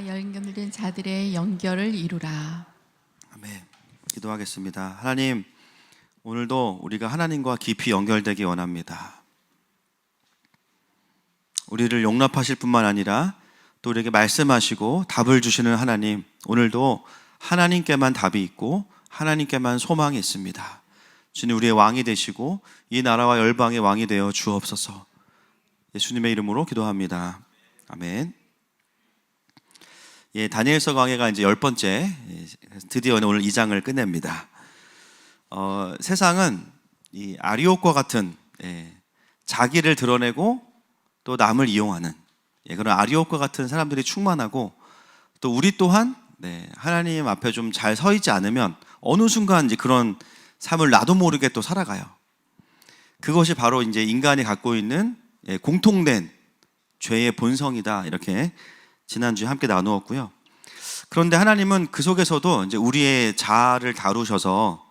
연결된 자들의 연결을 이루라. 아멘. 기도하겠습니다. 하나님, 오늘도 우리가 하나님과 깊이 연결되기 원합니다. 우리를 용납하실 뿐만 아니라 또 우리에게 말씀하시고 답을 주시는 하나님, 오늘도 하나님께만 답이 있고 하나님께만 소망이 있습니다. 주님, 우리의 왕이 되시고 이 나라와 열방의 왕이 되어 주옵소서. 예수님의 이름으로 기도합니다. 아멘. 다니엘서 강해가 이제 10번째, 드디어 오늘 2장을 끝냅니다. 세상은 이 아리옥과 같은 자기를 드러내고 또 남을 이용하는 그런 아리옥과 같은 사람들이 충만하고, 또 우리 또한 하나님 앞에 좀 잘 서 있지 않으면 어느 순간 이제 그런 삶을 나도 모르게 또 살아가요. 그것이 바로 이제 인간이 갖고 있는 공통된 죄의 본성이다, 이렇게 지난주에 함께 나누었고요. 그런데 하나님은 그 속에서도 이제 우리의 자아를 다루셔서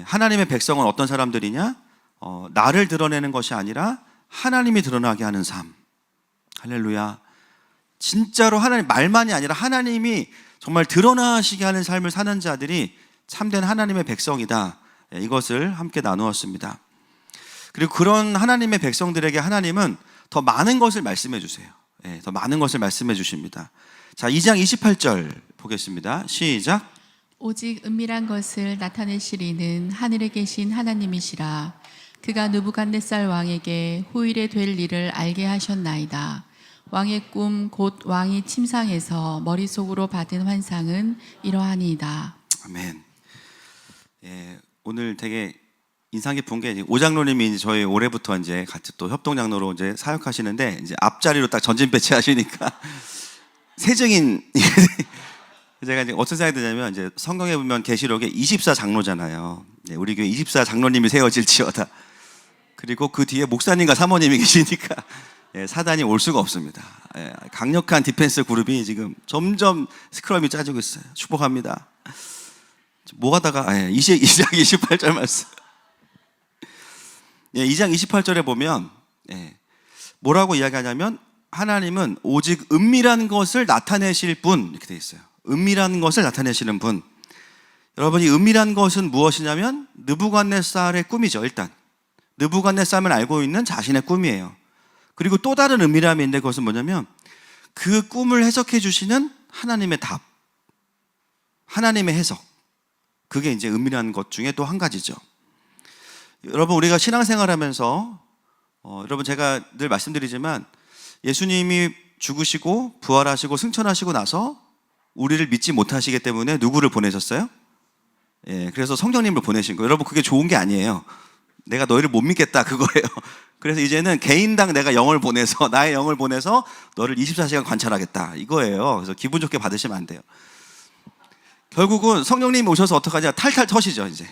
하나님의 백성은 어떤 사람들이냐? 나를 드러내는 것이 아니라 하나님이 드러나게 하는 삶. 할렐루야. 진짜로 하나님 말만이 아니라 하나님이 정말 드러나시게 하는 삶을 사는 자들이 참된 하나님의 백성이다. 이것을 함께 나누었습니다. 그리고 그런 하나님의 백성들에게 하나님은 더 많은 것을 말씀해 주세요. 더 많은 것을 말씀해 주십니다. 자, 2장 28절 보겠습니다. 시작. 오직 은밀한 것을 나타내시리는 하늘에 계신 하나님이시라. 그가 느부갓네살 왕에게 후일에 될 일을 알게 하셨나이다. 왕의 꿈 곧 왕이 침상에서 머릿속으로 받은 환상은 이러하니이다. 아멘. 오늘 되게 인상 깊은 게 오장로님이 이제 저희 올해부터 이제 같이 또 협동장로로 이제 사역하시는데, 이제 앞자리로 딱 전진 배치하시니까 세증인 제가 이제 어떤 생각이 드냐면, 이제 성경에 보면 계시록에 24장로잖아요. 우리 교회 24장로님이 세워질지어다. 그리고 그 뒤에 목사님과 사모님이 계시니까 사단이 올 수가 없습니다. 강력한 디펜스 그룹이 지금 점점 스크럼이 짜지고 있어요. 축복합니다. 뭐 하다가 2장 28절 말씀. 2장 28절에 보면 뭐라고 이야기하냐면, 하나님은 오직 은밀한 것을 나타내실 분, 이렇게 되어 있어요. 은밀한 것을 나타내시는 분. 여러분, 이 은밀한 것은 무엇이냐면 느부갓네살의 꿈이죠. 일단 느부갓네살만 알고 있는 자신의 꿈이에요. 그리고 또 다른 은밀함이 있는데, 그것은 뭐냐면 그 꿈을 해석해 주시는 하나님의 답, 하나님의 해석. 그게 이제 은밀한 것 중에 또 한 가지죠. 여러분, 우리가 신앙생활하면서 여러분, 제가 늘 말씀드리지만 예수님이 죽으시고 부활하시고 승천하시고 나서 우리를 믿지 못하시기 때문에 누구를 보내셨어요? 그래서 성령님을 보내신 거예요. 여러분, 그게 좋은 게 아니에요. 내가 너희를 못 믿겠다, 그거예요. 그래서 이제는 개인당 내가 영을 보내서, 나의 영을 보내서 너를 24시간 관찰하겠다, 이거예요. 그래서 기분 좋게 받으시면 안 돼요. 결국은 성령님이 오셔서 어떡하냐? 탈탈 터시죠. 이제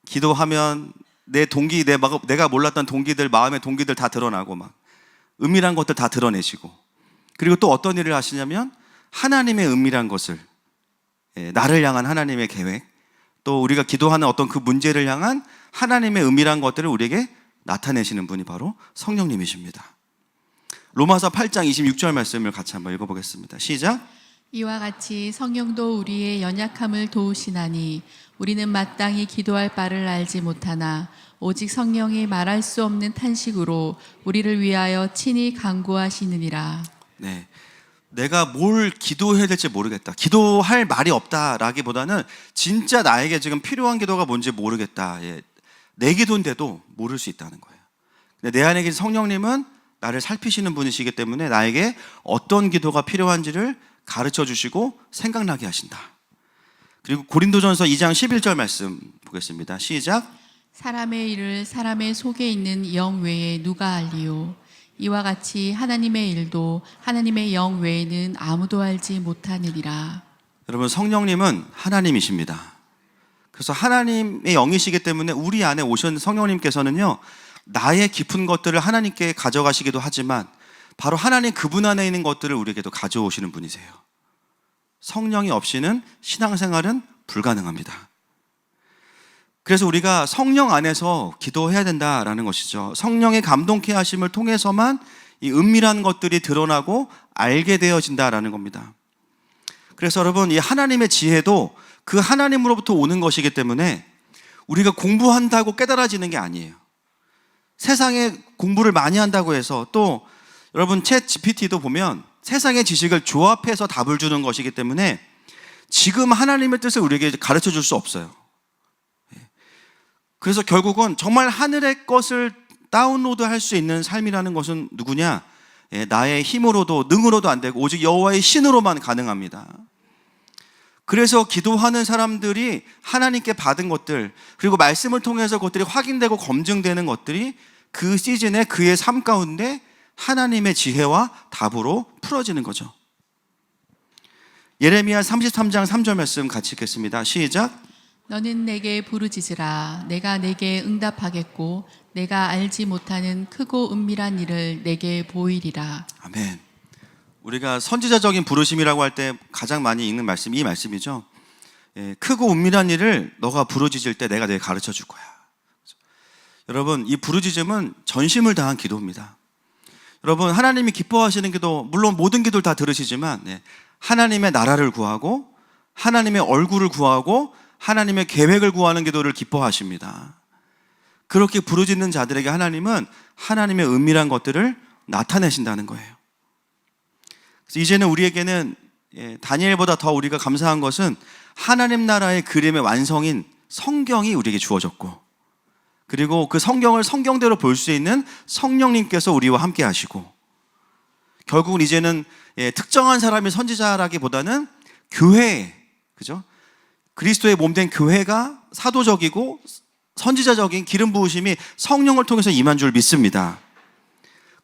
기도하면 내 동기, 내가 몰랐던 동기들, 마음의 동기들 다 드러나고, 막 은밀한 것들 다 드러내시고, 그리고 또 어떤 일을 하시냐면 하나님의 은밀한 것을, 나를 향한 하나님의 계획, 또 우리가 기도하는 어떤 그 문제를 향한 하나님의 은밀한 것들을 우리에게 나타내시는 분이 바로 성령님이십니다. 로마서 8장 26절 말씀을 같이 한번 읽어보겠습니다. 시작. 이와 같이 성령도 우리의 연약함을 도우시나니 우리는 마땅히 기도할 바를 알지 못하나 오직 성령이 말할 수 없는 탄식으로 우리를 위하여 친히 간구하시느니라. 네, 내가 뭘 기도해야 될지 모르겠다, 기도할 말이 없다라기보다는 진짜 나에게 지금 필요한 기도가 뭔지 모르겠다. 내 기도인데도 모를 수 있다는 거예요. 근데 내 안에 계신 성령님은 나를 살피시는 분이시기 때문에 나에게 어떤 기도가 필요한지를 가르쳐 주시고 생각나게 하신다. 그리고 고린도전서 2장 11절 말씀 보겠습니다. 시작. 사람의 일을 사람의 속에 있는 영 외에 누가 알리요? 이와 같이 하나님의 일도 하나님의 영 외에는 아무도 알지 못하느니라. 여러분, 성령님은 하나님이십니다. 그래서 하나님의 영이시기 때문에 우리 안에 오신 성령님께서는요, 나의 깊은 것들을 하나님께 가져가시기도 하지만 바로 하나님 그분 안에 있는 것들을 우리에게도 가져오시는 분이세요. 성령이 없이는 신앙생활은 불가능합니다. 그래서 우리가 성령 안에서 기도해야 된다라는 것이죠. 성령의 감동케 하심을 통해서만 이 은밀한 것들이 드러나고 알게 되어진다라는 겁니다. 그래서 여러분, 이 하나님의 지혜도 그 하나님으로부터 오는 것이기 때문에 우리가 공부한다고 깨달아지는 게 아니에요. 세상에 공부를 많이 한다고 해서, 또 여러분 챗 GPT도 보면 세상의 지식을 조합해서 답을 주는 것이기 때문에 지금 하나님의 뜻을 우리에게 가르쳐 줄 수 없어요. 그래서 결국은 정말 하늘의 것을 다운로드 할 수 있는 삶이라는 것은 누구냐? 나의 힘으로도 능으로도 안 되고 오직 여호와의 신으로만 가능합니다. 그래서 기도하는 사람들이 하나님께 받은 것들, 그리고 말씀을 통해서 그것들이 확인되고 검증되는 것들이 그 시즌에 그의 삶 가운데 하나님의 지혜와 답으로 풀어지는 거죠. 예레미야 33장 3절 말씀 같이 읽겠습니다. 시작. 너는 내게 부르짖으라. 내가 내게 응답하겠고 내가 알지 못하는 크고 은밀한 일을 내게 보이리라. 아멘. 우리가 선지자적인 부르심이라고 할 때 가장 많이 읽는 말씀이 이 말씀이죠. 크고 은밀한 일을 너가 부르짖을 때 내가 내게 가르쳐 줄 거야. 여러분, 이 부르짖음은 전심을 다한 기도입니다. 여러분, 하나님이 기뻐하시는 기도, 물론 모든 기도를 다 들으시지만 하나님의 나라를 구하고 하나님의 얼굴을 구하고 하나님의 계획을 구하는 기도를 기뻐하십니다. 그렇게 부르짖는 자들에게 하나님은 하나님의 은밀한 것들을 나타내신다는 거예요. 그래서 이제는 우리에게는 다니엘보다 더 우리가 감사한 것은 하나님 나라의 그림의 완성인 성경이 우리에게 주어졌고, 그리고 그 성경을 성경대로 볼 수 있는 성령님께서 우리와 함께 하시고, 결국은 이제는 특정한 사람이 선지자라기보다는 교회, 그죠? 그리스도의 몸된 교회가 사도적이고 선지자적인 기름 부으심이 성령을 통해서 임한 줄 믿습니다.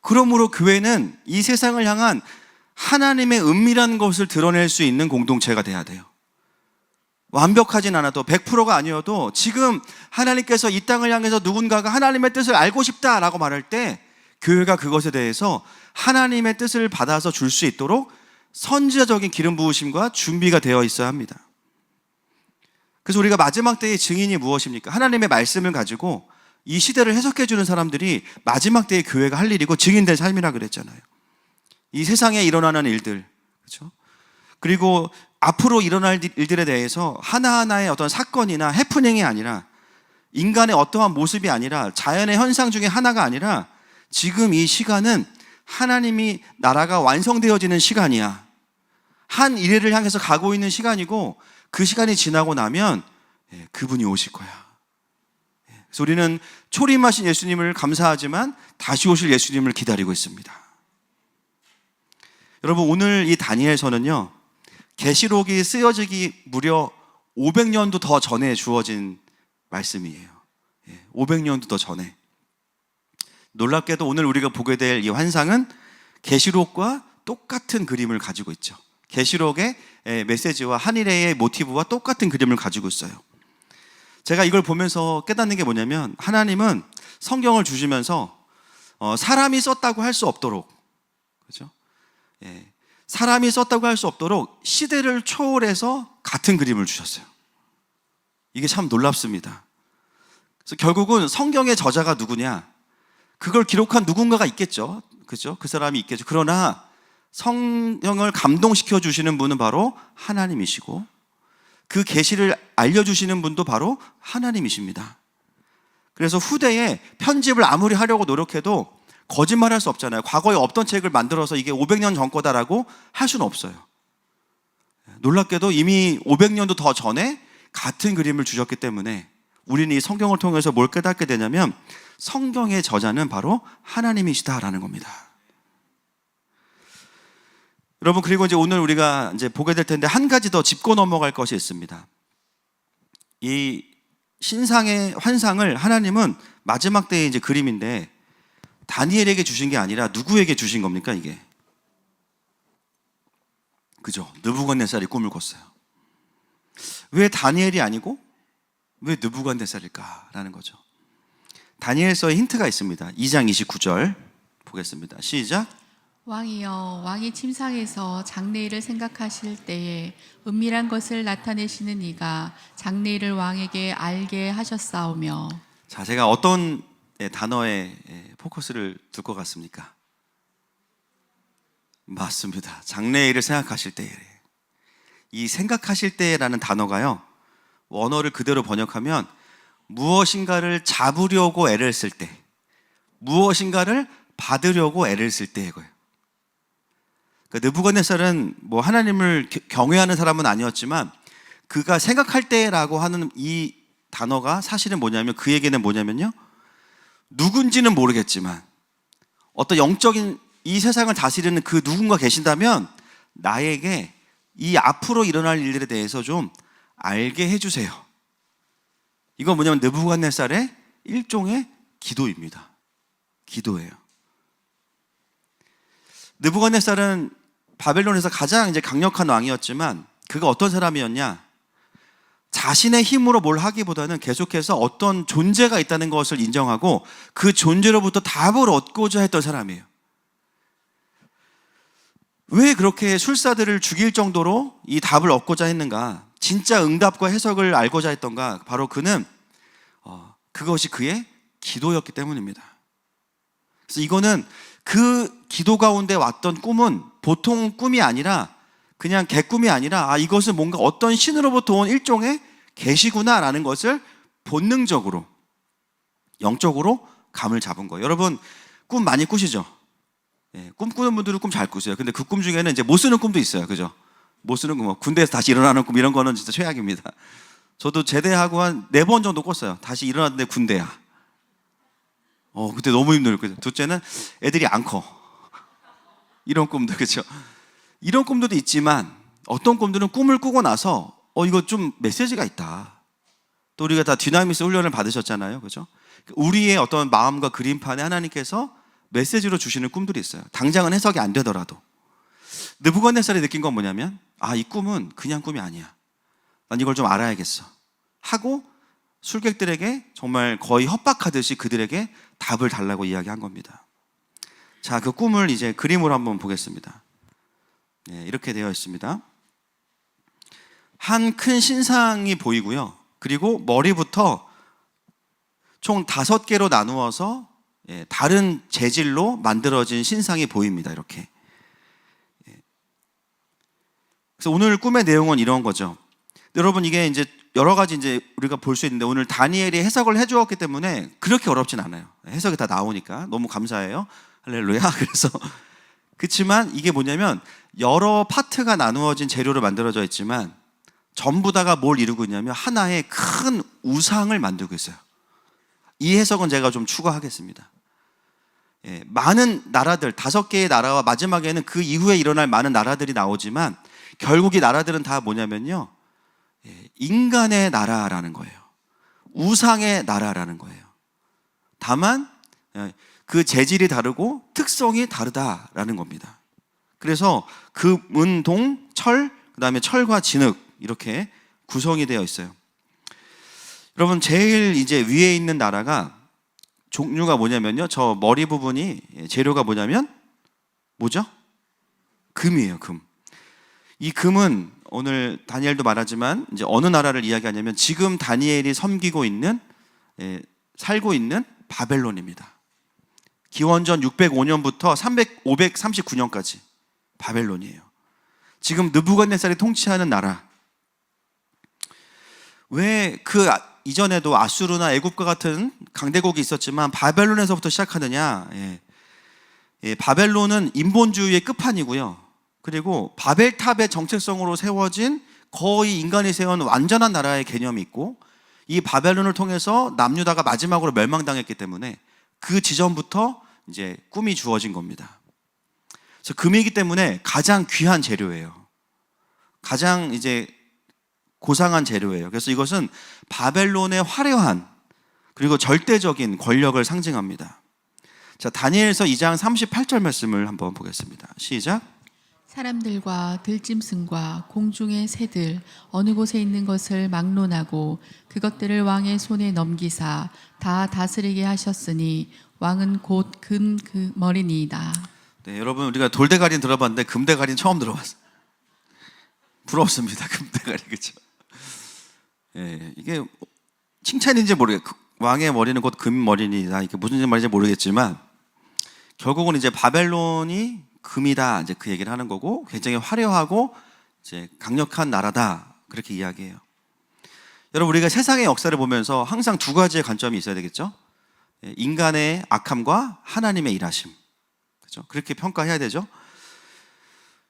그러므로 교회는 이 세상을 향한 하나님의 은밀한 것을 드러낼 수 있는 공동체가 돼야 돼요. 완벽하진 않아도 100%가 아니어도 지금 하나님께서 이 땅을 향해서 누군가가 하나님의 뜻을 알고 싶다라고 말할 때 교회가 그것에 대해서 하나님의 뜻을 받아서 줄 수 있도록 선지자적인 기름 부으심과 준비가 되어 있어야 합니다. 그래서 우리가 마지막 때의 증인이 무엇입니까? 하나님의 말씀을 가지고 이 시대를 해석해 주는 사람들이 마지막 때의 교회가 할 일이고 증인된 삶이라 그랬잖아요. 이 세상에 일어나는 일들, 그렇죠? 그리고 앞으로 일어날 일들에 대해서 하나하나의 어떤 사건이나 해프닝이 아니라, 인간의 어떠한 모습이 아니라, 자연의 현상 중에 하나가 아니라, 지금 이 시간은 하나님이 나라가 완성되어지는 시간이야. 한 일회를 향해서 가고 있는 시간이고, 그 시간이 지나고 나면 그분이 오실 거야. 그래서 우리는 초림하신 예수님을 감사하지만 다시 오실 예수님을 기다리고 있습니다. 여러분, 오늘 이 다니엘서는요, 계시록이 쓰여지기 무려 500년도 더 전에 주어진 말씀이에요. 500년도 더 전에. 놀랍게도 오늘 우리가 보게 될 이 환상은 계시록과 똑같은 그림을 가지고 있죠. 계시록의 메시지와 한일의 모티브와 똑같은 그림을 가지고 있어요. 제가 이걸 보면서 깨닫는 게 뭐냐면, 하나님은 성경을 주시면서 사람이 썼다고 할 수 없도록, 그렇죠? 사람이 썼다고 할 수 없도록 시대를 초월해서 같은 그림을 주셨어요. 이게 참 놀랍습니다. 그래서 결국은 성경의 저자가 누구냐? 그걸 기록한 누군가가 있겠죠. 그죠? 그 사람이 있겠죠. 그러나 성령을 감동시켜 주시는 분은 바로 하나님이시고, 그 계시를 알려주시는 분도 바로 하나님이십니다. 그래서 후대에 편집을 아무리 하려고 노력해도 거짓말할 수 없잖아요. 과거에 없던 책을 만들어서 이게 500년 전 거다라고 할 수는 없어요. 놀랍게도 이미 500년도 더 전에 같은 그림을 주셨기 때문에 우리는 이 성경을 통해서 뭘 깨닫게 되냐면, 성경의 저자는 바로 하나님이시다라는 겁니다. 여러분, 그리고 이제 오늘 우리가 이제 보게 될 텐데, 한 가지 더 짚고 넘어갈 것이 있습니다. 이 신상의 환상을 하나님은 마지막 때의 이제 그림인데, 다니엘에게 주신 게 아니라 누구에게 주신 겁니까, 이게? 그죠? 느부갓네살이 꿈을 꿨어요. 왜 다니엘이 아니고 왜 느부갓네살일까라는 거죠. 다니엘서에 힌트가 있습니다. 2장 29절 보겠습니다. 시작. 왕이여, 왕이 침상에서 장래일을 생각하실 때에 은밀한 것을 나타내시는 이가 장래일을 왕에게 알게 하셨사오며. 자, 제가 어떤 단어에 포커스를 둘 것 같습니까? 맞습니다. 장래일을 생각하실 때에. 이 생각하실 때라는 단어가요, 원어를 그대로 번역하면 무엇인가를 잡으려고 애를 쓸 때, 무엇인가를 받으려고 애를 쓸 때의 거예요. 그러니까 느부갓네살은 뭐 하나님을 경외하는 사람은 아니었지만 그가 생각할 때라고 하는 이 단어가 사실은 뭐냐면, 그에게는 뭐냐면요, 누군지는 모르겠지만 어떤 영적인 이 세상을 다스리는 그 누군가 계신다면 나에게 이 앞으로 일어날 일들에 대해서 좀 알게 해주세요. 이건 뭐냐면 느부갓네살의 일종의 기도입니다. 기도예요. 느부갓네살은 바벨론에서 가장 이제 강력한 왕이었지만 그가 어떤 사람이었냐? 자신의 힘으로 뭘 하기보다는 계속해서 어떤 존재가 있다는 것을 인정하고 그 존재로부터 답을 얻고자 했던 사람이에요. 왜 그렇게 술사들을 죽일 정도로 이 답을 얻고자 했는가? 진짜 응답과 해석을 알고자 했던가? 바로 그는 그것이 그의 기도였기 때문입니다. 그래서 이거는 그 기도 가운데 왔던 꿈은 보통 꿈이 아니라 그냥 개꿈이 아니라 이것은 뭔가 어떤 신으로부터 온 일종의 계시구나라는 것을 본능적으로, 영적으로 감을 잡은 거예요. 여러분 꿈 많이 꾸시죠? 꿈 꾸는 분들은 꿈 잘 꾸세요. 근데 그 꿈 중에는 이제 못 쓰는 꿈도 있어요. 그죠? 못 쓰는 꿈, 군대에서 다시 일어나는 꿈, 이런 거는 진짜 최악입니다. 저도 제대하고 한 4번 정도 꿨어요. 다시 일어났는데 군대야. 그때 너무 힘들어요. 둘째는 애들이 안 커. 이런 꿈도, 그렇죠? 이런 꿈들도 있지만 어떤 꿈들은 꿈을 꾸고 나서 이거 좀 메시지가 있다. 또 우리가 다 디나미스 훈련을 받으셨잖아요. 그죠? 우리의 어떤 마음과 그림판에 하나님께서 메시지로 주시는 꿈들이 있어요. 당장은 해석이 안 되더라도. 느부갓네살이 느낀 건 뭐냐면 이 꿈은 그냥 꿈이 아니야. 난 이걸 좀 알아야겠어 하고 술객들에게 정말 거의 협박하듯이 그들에게 답을 달라고 이야기한 겁니다. 자, 그 꿈을 이제 그림으로 한번 보겠습니다. 이렇게 되어 있습니다. 한 큰 신상이 보이고요. 그리고 머리부터 총 5개로 나누어서 다른 재질로 만들어진 신상이 보입니다. 이렇게. 그래서 오늘 꿈의 내용은 이런 거죠. 여러분, 이게 이제 여러 가지 이제 우리가 볼 수 있는데 오늘 다니엘이 해석을 해주었기 때문에 그렇게 어렵진 않아요. 해석이 다 나오니까 너무 감사해요. 할렐루야. 그래서 그렇지만 이게 뭐냐면 여러 파트가 나누어진 재료로 만들어져 있지만 전부 다가 뭘 이루고 있냐면 하나의 큰 우상을 만들고 있어요. 이 해석은 제가 좀 추가하겠습니다. 많은 나라들, 5개의 나라와 마지막에는 그 이후에 일어날 많은 나라들이 나오지만 결국 이 나라들은 다 뭐냐면요, 인간의 나라라는 거예요. 우상의 나라라는 거예요. 다만 그 재질이 다르고 특성이 다르다라는 겁니다. 그래서 금, 동, 철, 그 다음에 철과 진흙, 이렇게 구성이 되어 있어요. 여러분, 제일 이제 위에 있는 나라가 종류가 뭐냐면요, 저 머리 부분이 재료가 뭐냐면 뭐죠? 금이에요. 금. 이 금은 오늘 다니엘도 말하지만 이제 어느 나라를 이야기하냐면 지금 다니엘이 섬기고 있는, 살고 있는 바벨론입니다. 기원전 605년부터 539년까지 바벨론이에요. 지금 느부갓네살이 통치하는 나라. 왜 그 이전에도 아수르나 애굽과 같은 강대국이 있었지만 바벨론에서부터 시작하느냐? 바벨론은 인본주의의 끝판이고요. 그리고 바벨탑의 정체성으로 세워진 거의 인간이 세운 완전한 나라의 개념이 있고, 이 바벨론을 통해서 남유다가 마지막으로 멸망당했기 때문에 그 지점부터 이제 꿈이 주어진 겁니다. 그래서 금이기 때문에 가장 귀한 재료예요. 가장 이제 고상한 재료예요. 그래서 이것은 바벨론의 화려한 그리고 절대적인 권력을 상징합니다. 자, 다니엘서 2장 38절 말씀을 한번 보겠습니다. 시작. 사람들과 들짐승과 공중의 새들 어느 곳에 있는 것을 막론하고 그것들을 왕의 손에 넘기사 다 다스리게 하셨으니 왕은 곧 금 그 머리니이다. 네, 여러분, 우리가 돌대가리는 들어봤는데 금대가리는 처음 들어봤어요. 부럽습니다. 금대가리, 그렇죠? 이게 칭찬인지 모르겠고, 왕의 머리는 곧 금머리니다, 이게 무슨 말인지 모르겠지만 결국은 이제 바벨론이 금이다, 이제 그 얘기를 하는 거고, 굉장히 화려하고 이제 강력한 나라다 그렇게 이야기해요. 여러분 우리가 세상의 역사를 보면서 항상 두 가지의 관점이 있어야 되겠죠. 인간의 악함과 하나님의 일하심, 그렇죠? 그렇게 평가해야 되죠.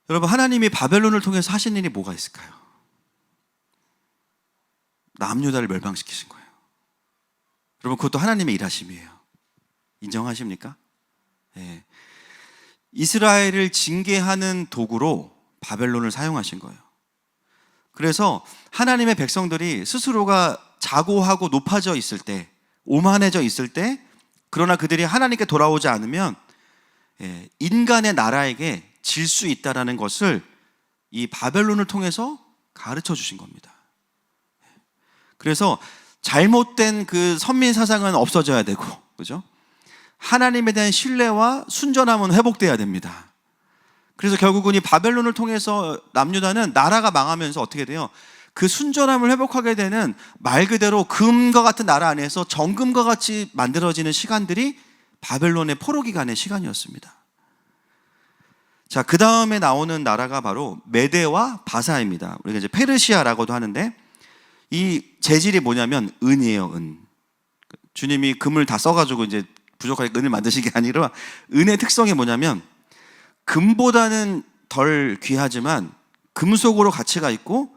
여러분 하나님이 바벨론을 통해서 하신 일이 뭐가 있을까요? 남유다를 멸망시키신 거예요. 여러분 그것도 하나님의 일하심이에요. 인정하십니까? 예. 이스라엘을 징계하는 도구로 바벨론을 사용하신 거예요. 그래서 하나님의 백성들이 스스로가 자고하고 높아져 있을 때, 오만해져 있을 때, 그러나 그들이 하나님께 돌아오지 않으면 인간의 나라에게 질 수 있다는 것을 이 바벨론을 통해서 가르쳐 주신 겁니다. 그래서 잘못된 그 선민 사상은 없어져야 되고, 그죠? 하나님에 대한 신뢰와 순전함은 회복돼야 됩니다. 그래서 결국은 이 바벨론을 통해서 남유다는 나라가 망하면서 어떻게 돼요? 그 순전함을 회복하게 되는 말 그대로 금과 같은 나라 안에서 정금과 같이 만들어지는 시간들이 바벨론의 포로 기간의 시간이었습니다. 자, 그 다음에 나오는 나라가 바로 메데와 바사입니다. 우리가 이제 페르시아라고도 하는데 이 재질이 뭐냐면 은이에요, 은. 주님이 금을 다 써가지고 이제 부족하게 은을 만드신 게 아니라 은의 특성이 뭐냐면 금보다는 덜 귀하지만 금속으로 가치가 있고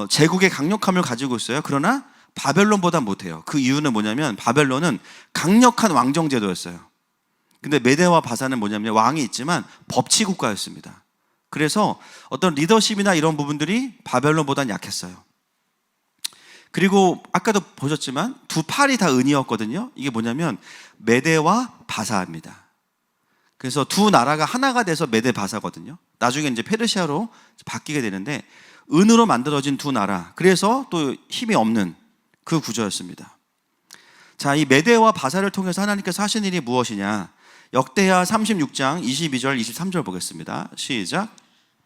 제국의 강력함을 가지고 있어요. 그러나 바벨론보다 못해요. 그 이유는 뭐냐면 바벨론은 강력한 왕정 제도였어요. 근데 메데와 바사는 뭐냐면 왕이 있지만 법치 국가였습니다. 그래서 어떤 리더십이나 이런 부분들이 바벨론보다는 약했어요. 그리고 아까도 보셨지만 두 팔이 다 은이었거든요. 이게 뭐냐면 메데와 바사입니다. 그래서 두 나라가 하나가 돼서 메데 바사거든요. 나중에 이제 페르시아로 바뀌게 되는데 은으로 만들어진 두 나라. 그래서 또 힘이 없는 그 구조였습니다. 자, 이 메데와 바사를 통해서 하나님께서 하신 일이 무엇이냐? 역대하 36장 22절 23절 보겠습니다. 시작.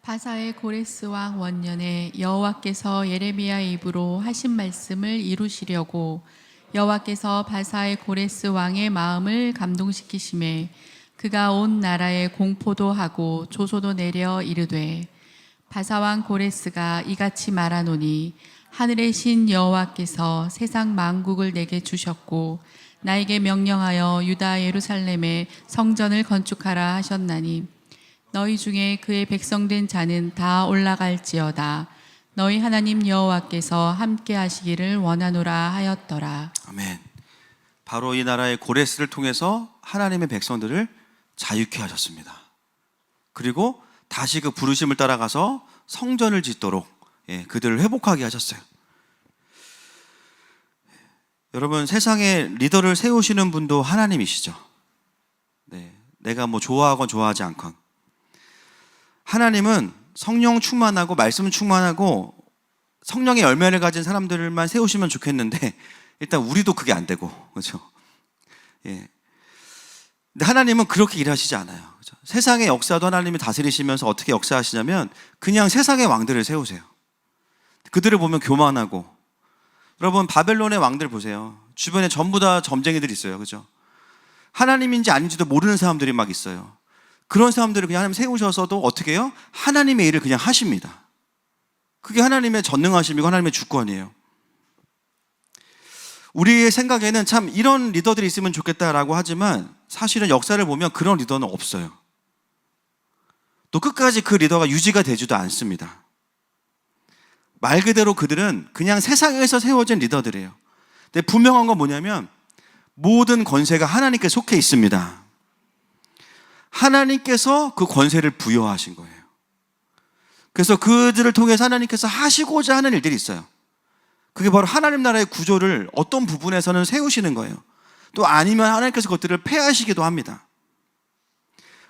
바사의 고레스 왕 원년에 여호와께서 예레미야의 입으로 하신 말씀을 이루시려고 여호와께서 바사의 고레스 왕의 마음을 감동시키심에 그가 온 나라에 공포도 하고 조소도 내려 이르되 바사 왕 고레스가 이같이 말하노니 하늘의 신 여호와께서 세상 만국을 내게 주셨고 나에게 명령하여 유다 예루살렘에 성전을 건축하라 하셨나니 너희 중에 그의 백성된 자는 다 올라갈지어다. 너희 하나님 여호와께서 함께 하시기를 원하노라 하였더라. 아멘. 바로 이 나라의 고레스를 통해서 하나님의 백성들을 자유케 하셨습니다. 그리고 다시 그 부르심을 따라가서 성전을 짓도록 그들을 회복하게 하셨어요. 여러분 세상에 리더를 세우시는 분도 하나님이시죠. 내가 뭐 좋아하건 좋아하지 않건 하나님은 성령 충만하고 말씀 충만하고 성령의 열매를 가진 사람들만 세우시면 좋겠는데 일단 우리도 그게 안 되고, 그렇죠? 근데 하나님은 그렇게 일하시지 않아요. 그렇죠? 세상의 역사도 하나님이 다스리시면서 어떻게 역사하시냐면 그냥 세상의 왕들을 세우세요. 그들을 보면 교만하고, 여러분 바벨론의 왕들 보세요. 주변에 전부 다 점쟁이들이 있어요. 그렇죠? 하나님인지 아닌지도 모르는 사람들이 막 있어요. 그런 사람들을 그냥 하나님 세우셔서도 어떻게 해요? 하나님의 일을 그냥 하십니다. 그게 하나님의 전능하심이고 하나님의 주권이에요. 우리의 생각에는 참 이런 리더들이 있으면 좋겠다라고 하지만 사실은 역사를 보면 그런 리더는 없어요. 또 끝까지 그 리더가 유지가 되지도 않습니다. 말 그대로 그들은 그냥 세상에서 세워진 리더들이에요. 근데 분명한 건 뭐냐면 모든 권세가 하나님께 속해 있습니다. 하나님께서 그 권세를 부여하신 거예요. 그래서 그들을 통해서 하나님께서 하시고자 하는 일들이 있어요. 그게 바로 하나님 나라의 구조를 어떤 부분에서는 세우시는 거예요. 또 아니면 하나님께서 그것들을 폐하시기도 합니다.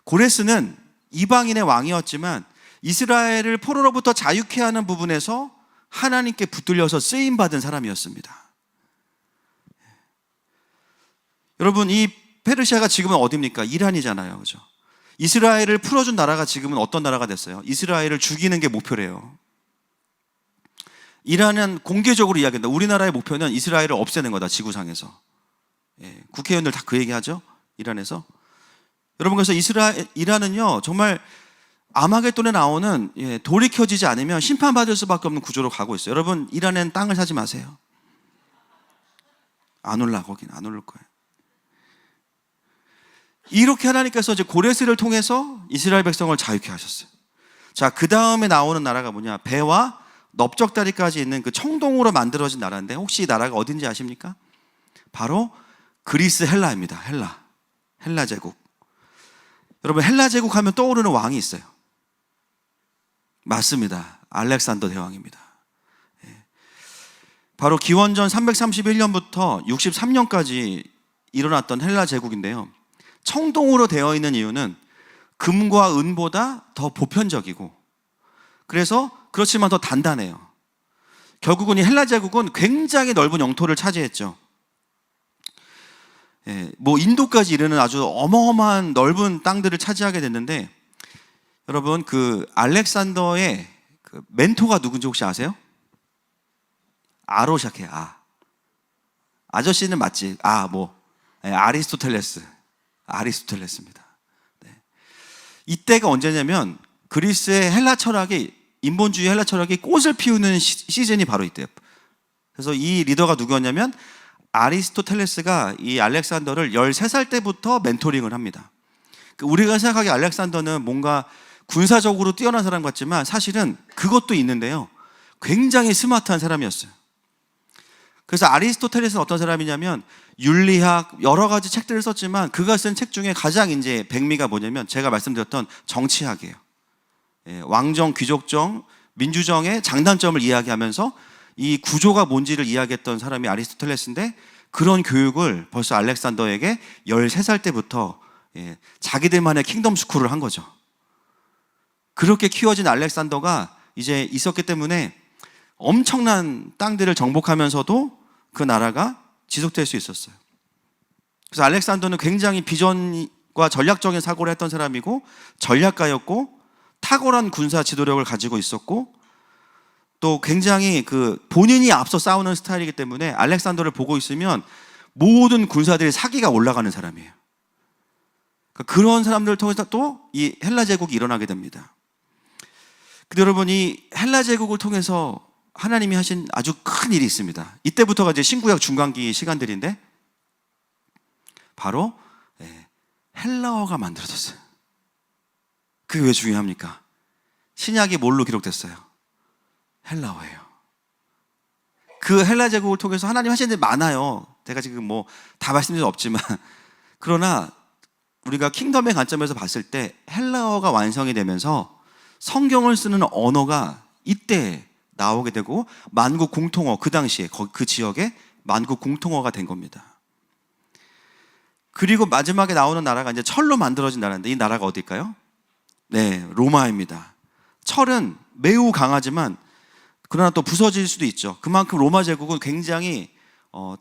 고레스는 이방인의 왕이었지만 이스라엘을 포로로부터 자유케 하는 부분에서 하나님께 붙들려서 쓰임받은 사람이었습니다. 여러분 이 페르시아가 지금은 어디입니까? 이란이잖아요. 그렇죠? 이스라엘을 풀어준 나라가 지금은 어떤 나라가 됐어요? 이스라엘을 죽이는 게 목표래요. 이란은 공개적으로 이야기한다. 우리나라의 목표는 이스라엘을 없애는 거다. 지구상에서. 국회의원들 다 그 얘기하죠. 이란에서. 여러분 그래서 이란은요 정말 아마겟돈에 나오는 돌이 켜지지 않으면 심판받을 수밖에 없는 구조로 가고 있어요. 여러분, 이란에는 땅을 사지 마세요. 안 올라, 거긴 안 오를 거예요. 이렇게 하나님께서 이제 고레스를 통해서 이스라엘 백성을 자유케 하셨어요. 자, 그 다음에 나오는 나라가 뭐냐? 배와 넓적다리까지 있는 그 청동으로 만들어진 나라인데, 혹시 이 나라가 어딘지 아십니까? 바로 그리스 헬라입니다. 헬라 제국. 여러분, 헬라 제국 하면 떠오르는 왕이 있어요. 맞습니다. 알렉산더 대왕입니다. 바로 기원전 331년부터 63년까지 일어났던 헬라 제국인데요. 청동으로 되어 있는 이유는 금과 은보다 더 보편적이고, 그래서 그렇지만 더 단단해요. 결국은 이 헬라 제국은 굉장히 넓은 영토를 차지했죠. 뭐 인도까지 이르는 아주 어마어마한 넓은 땅들을 차지하게 됐는데, 여러분, 그 알렉산더의 그 멘토가 누군지 혹시 아세요? 아로 시작해요. 아저씨는 맞지? 아리스토텔레스입니다. 네. 이때가 언제냐면 그리스의 헬라 철학이, 인본주의 헬라 철학이 꽃을 피우는 시즌이 바로 이때예요. 그래서 이 리더가 누구였냐면 아리스토텔레스가 이 알렉산더를 13살 때부터 멘토링을 합니다. 우리가 생각하기에 알렉산더는 뭔가 군사적으로 뛰어난 사람 같지만 사실은 그것도 있는데요. 굉장히 스마트한 사람이었어요. 그래서 아리스토텔레스는 어떤 사람이냐면 윤리학, 여러 가지 책들을 썼지만 그가 쓴 책 중에 가장 이제 백미가 뭐냐면 제가 말씀드렸던 정치학이에요. 왕정, 귀족정, 민주정의 장단점을 이야기하면서 이 구조가 뭔지를 이야기했던 사람이 아리스토텔레스인데, 그런 교육을 벌써 알렉산더에게 13살 때부터 자기들만의 킹덤 스쿨을 한 거죠. 그렇게 키워진 알렉산더가 이제 있었기 때문에 엄청난 땅들을 정복하면서도 그 나라가 지속될 수 있었어요. 그래서 알렉산더는 굉장히 비전과 전략적인 사고를 했던 사람이고, 전략가였고, 탁월한 군사 지도력을 가지고 있었고, 또 굉장히 그 본인이 앞서 싸우는 스타일이기 때문에 알렉산더를 보고 있으면 모든 군사들이 사기가 올라가는 사람이에요. 그런 사람들을 통해서 또 이 헬라 제국이 일어나게 됩니다. 근데 여러분, 이 헬라 제국을 통해서 하나님이 하신 아주 큰 일이 있습니다. 이때부터가 이제 신구약 중간기 시간들인데, 바로 헬라어가 만들어졌어요. 그게 왜 중요합니까? 신약이 뭘로 기록됐어요? 헬라어예요. 그 헬라 제국을 통해서 하나님 하신 일이 많아요. 제가 지금 뭐 다 말씀드릴 수 없지만, 그러나 우리가 킹덤의 관점에서 봤을 때 헬라어가 완성이 되면서 성경을 쓰는 언어가 이때 나오게 되고, 만국 공통어, 그 당시에 그 지역에 만국 공통어가 된 겁니다. 그리고 마지막에 나오는 나라가 이제 철로 만들어진 나라인데, 이 나라가 어딜까요? 네, 로마입니다. 철은 매우 강하지만 그러나 또 부서질 수도 있죠. 그만큼 로마 제국은 굉장히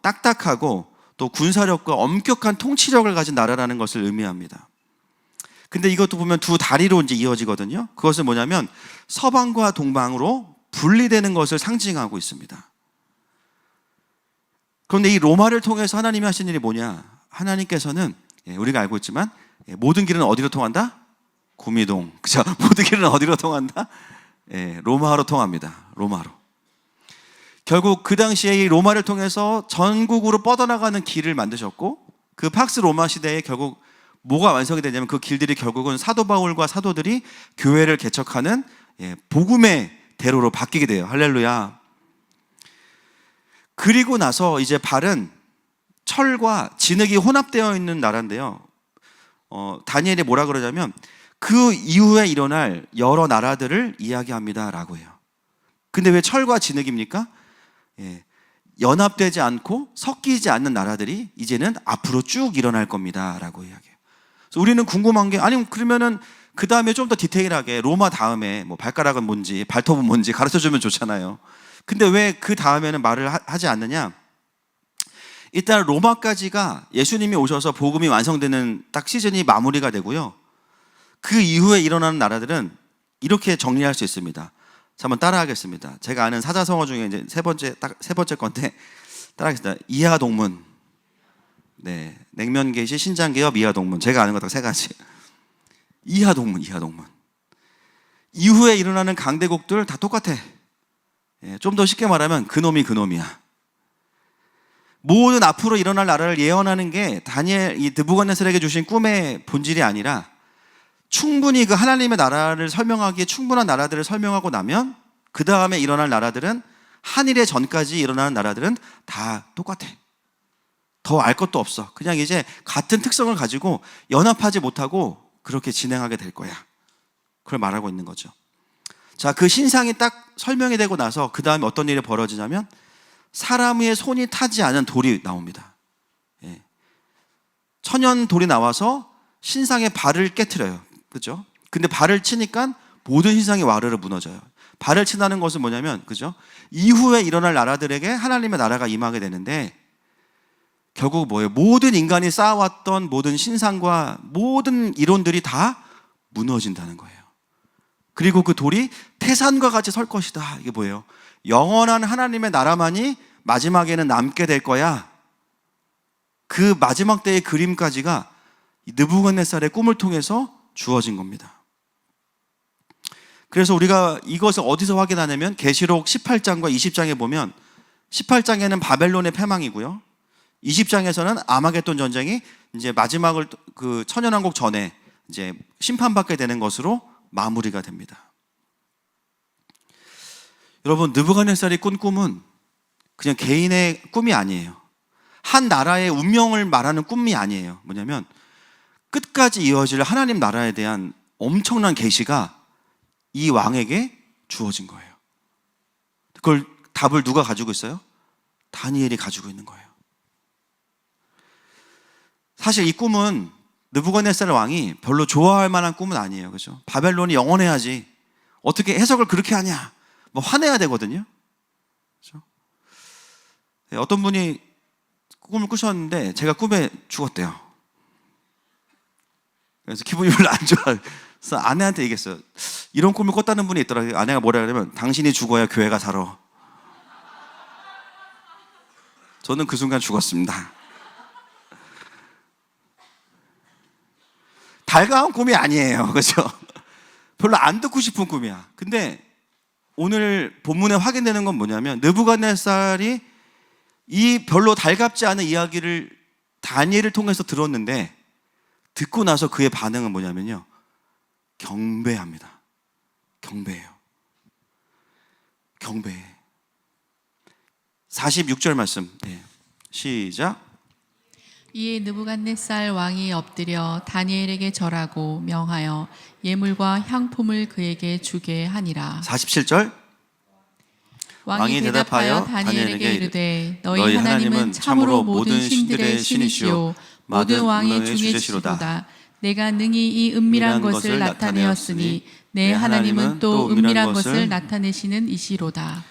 딱딱하고 또 군사력과 엄격한 통치력을 가진 나라라는 것을 의미합니다. 근데 이것도 보면 두 다리로 이제 이어지거든요. 그것은 뭐냐면 서방과 동방으로 분리되는 것을 상징하고 있습니다. 그런데 이 로마를 통해서 하나님이 하신 일이 뭐냐? 하나님께서는 우리가 알고 있지만 모든 길은 어디로 통한다? 구미동. 그죠? 모든 길은 어디로 통한다? 로마로 통합니다. 로마로. 결국 그 당시에 이 로마를 통해서 전국으로 뻗어나가는 길을 만드셨고, 그 팍스 로마 시대에 결국 뭐가 완성이 되냐면 그 길들이 결국은 사도 바울과 사도들이 교회를 개척하는 복음의 대로로 바뀌게 돼요. 할렐루야. 그리고 나서 이제 발은 철과 진흙이 혼합되어 있는 나라인데요. 다니엘이 뭐라 그러냐면 그 이후에 일어날 여러 나라들을 이야기합니다 라고 해요. 근데 왜 철과 진흙입니까? 연합되지 않고 섞이지 않는 나라들이 이제는 앞으로 쭉 일어날 겁니다 라고 이야기해요. 그래서 우리는 궁금한 게, 아니 그러면은 그 다음에 좀 더 디테일하게 로마 다음에 뭐 발가락은 뭔지 발톱은 뭔지 가르쳐주면 좋잖아요. 근데 왜 그 다음에는 말을 하지 않느냐? 일단 로마까지가 예수님이 오셔서 복음이 완성되는 딱 시즌이 마무리가 되고요. 그 이후에 일어나는 나라들은 이렇게 정리할 수 있습니다. 자, 한번 따라하겠습니다. 제가 아는 사자성어 중에 이제 세 번째 건데 따라하겠습니다. 이하동문, 네, 냉면계시, 신장개업, 이하동문. 제가 아는 거 딱 세 가지. 이하동문. 이후에 일어나는 강대국들 다 똑같아. 좀 더 쉽게 말하면 그놈이 그놈이야. 모든 앞으로 일어날 나라를 예언하는 게 다니엘, 이 느부갓네살에게 주신 꿈의 본질이 아니라 충분히 그 하나님의 나라를 설명하기에 충분한 나라들을 설명하고 나면 그 다음에 일어날 나라들은 한일의 전까지 일어나는 나라들은 다 똑같아. 더 알 것도 없어. 그냥 이제 같은 특성을 가지고 연합하지 못하고 그렇게 진행하게 될 거야. 그걸 말하고 있는 거죠. 자, 그 신상이 딱 설명이 되고 나서 그 다음에 어떤 일이 벌어지냐면 사람의 손이 타지 않은 돌이 나옵니다. 천연 돌이 나와서 신상의 발을 깨트려요. 그죠? 근데 발을 치니까 모든 신상이 와르르 무너져요. 발을 친다는 것은 뭐냐면, 그죠? 이후에 일어날 나라들에게 하나님의 나라가 임하게 되는데 결국 뭐예요? 모든 인간이 쌓아왔던 모든 신상과 모든 이론들이 다 무너진다는 거예요. 그리고 그 돌이 태산과 같이 설 것이다. 이게 뭐예요? 영원한 하나님의 나라만이 마지막에는 남게 될 거야. 그 마지막 때의 그림까지가 느부갓네살의 꿈을 통해서 주어진 겁니다. 그래서 우리가 이것을 어디서 확인하냐면 계시록 18장과 20장에 보면 18장에는 바벨론의 패망이고요. 20장에서는 아마겟돈 전쟁이 이제 마지막을 그 천연왕국 전에 이제 심판받게 되는 것으로 마무리가 됩니다. 여러분, 느부갓네살이 꾼 꿈은 그냥 개인의 꿈이 아니에요. 한 나라의 운명을 말하는 꿈이 아니에요. 뭐냐면 끝까지 이어질 하나님 나라에 대한 엄청난 계시가 이 왕에게 주어진 거예요. 그걸 답을 누가 가지고 있어요? 다니엘이 가지고 있는 거예요. 사실 이 꿈은 느부갓네살 왕이 별로 좋아할 만한 꿈은 아니에요. 그죠? 바벨론이 영원해야지. 어떻게 해석을 그렇게 하냐? 뭐 화내야 되거든요. 그죠? 어떤 분이 꿈을 꾸셨는데 제가 꿈에 죽었대요. 그래서 기분이 별로 안 좋아요. 그래서 아내한테 얘기했어요. 이런 꿈을 꿨다는 분이 있더라고요. 아내가 뭐라 그러면 당신이 죽어야 교회가 살아. 저는 그 순간 죽었습니다. 달가운 꿈이 아니에요. 그죠? 별로 안 듣고 싶은 꿈이야. 근데 오늘 본문에 확인되는 건 뭐냐면 느부갓네살이 이 별로 달갑지 않은 이야기를 다니엘을 통해서 들었는데 듣고 나서 그의 반응은 뭐냐면요. 경배합니다. 경배해요. 경배해. 46절 말씀. 네. 시작. 이에 느부갓네살 왕이 엎드려 다니엘에게 절하고 명하여 예물과 향품을 그에게 주게 하니라. 47절. 왕이 대답하여 다니엘에게 이르되 너희 하나님은 참으로 모든 신들의 신이시요 모든 왕의 중이시로다. 내가 능히 이 은밀한 것을 나타내었으니 내 하나님은 또 은밀한 것을 나타내시는 이시로다.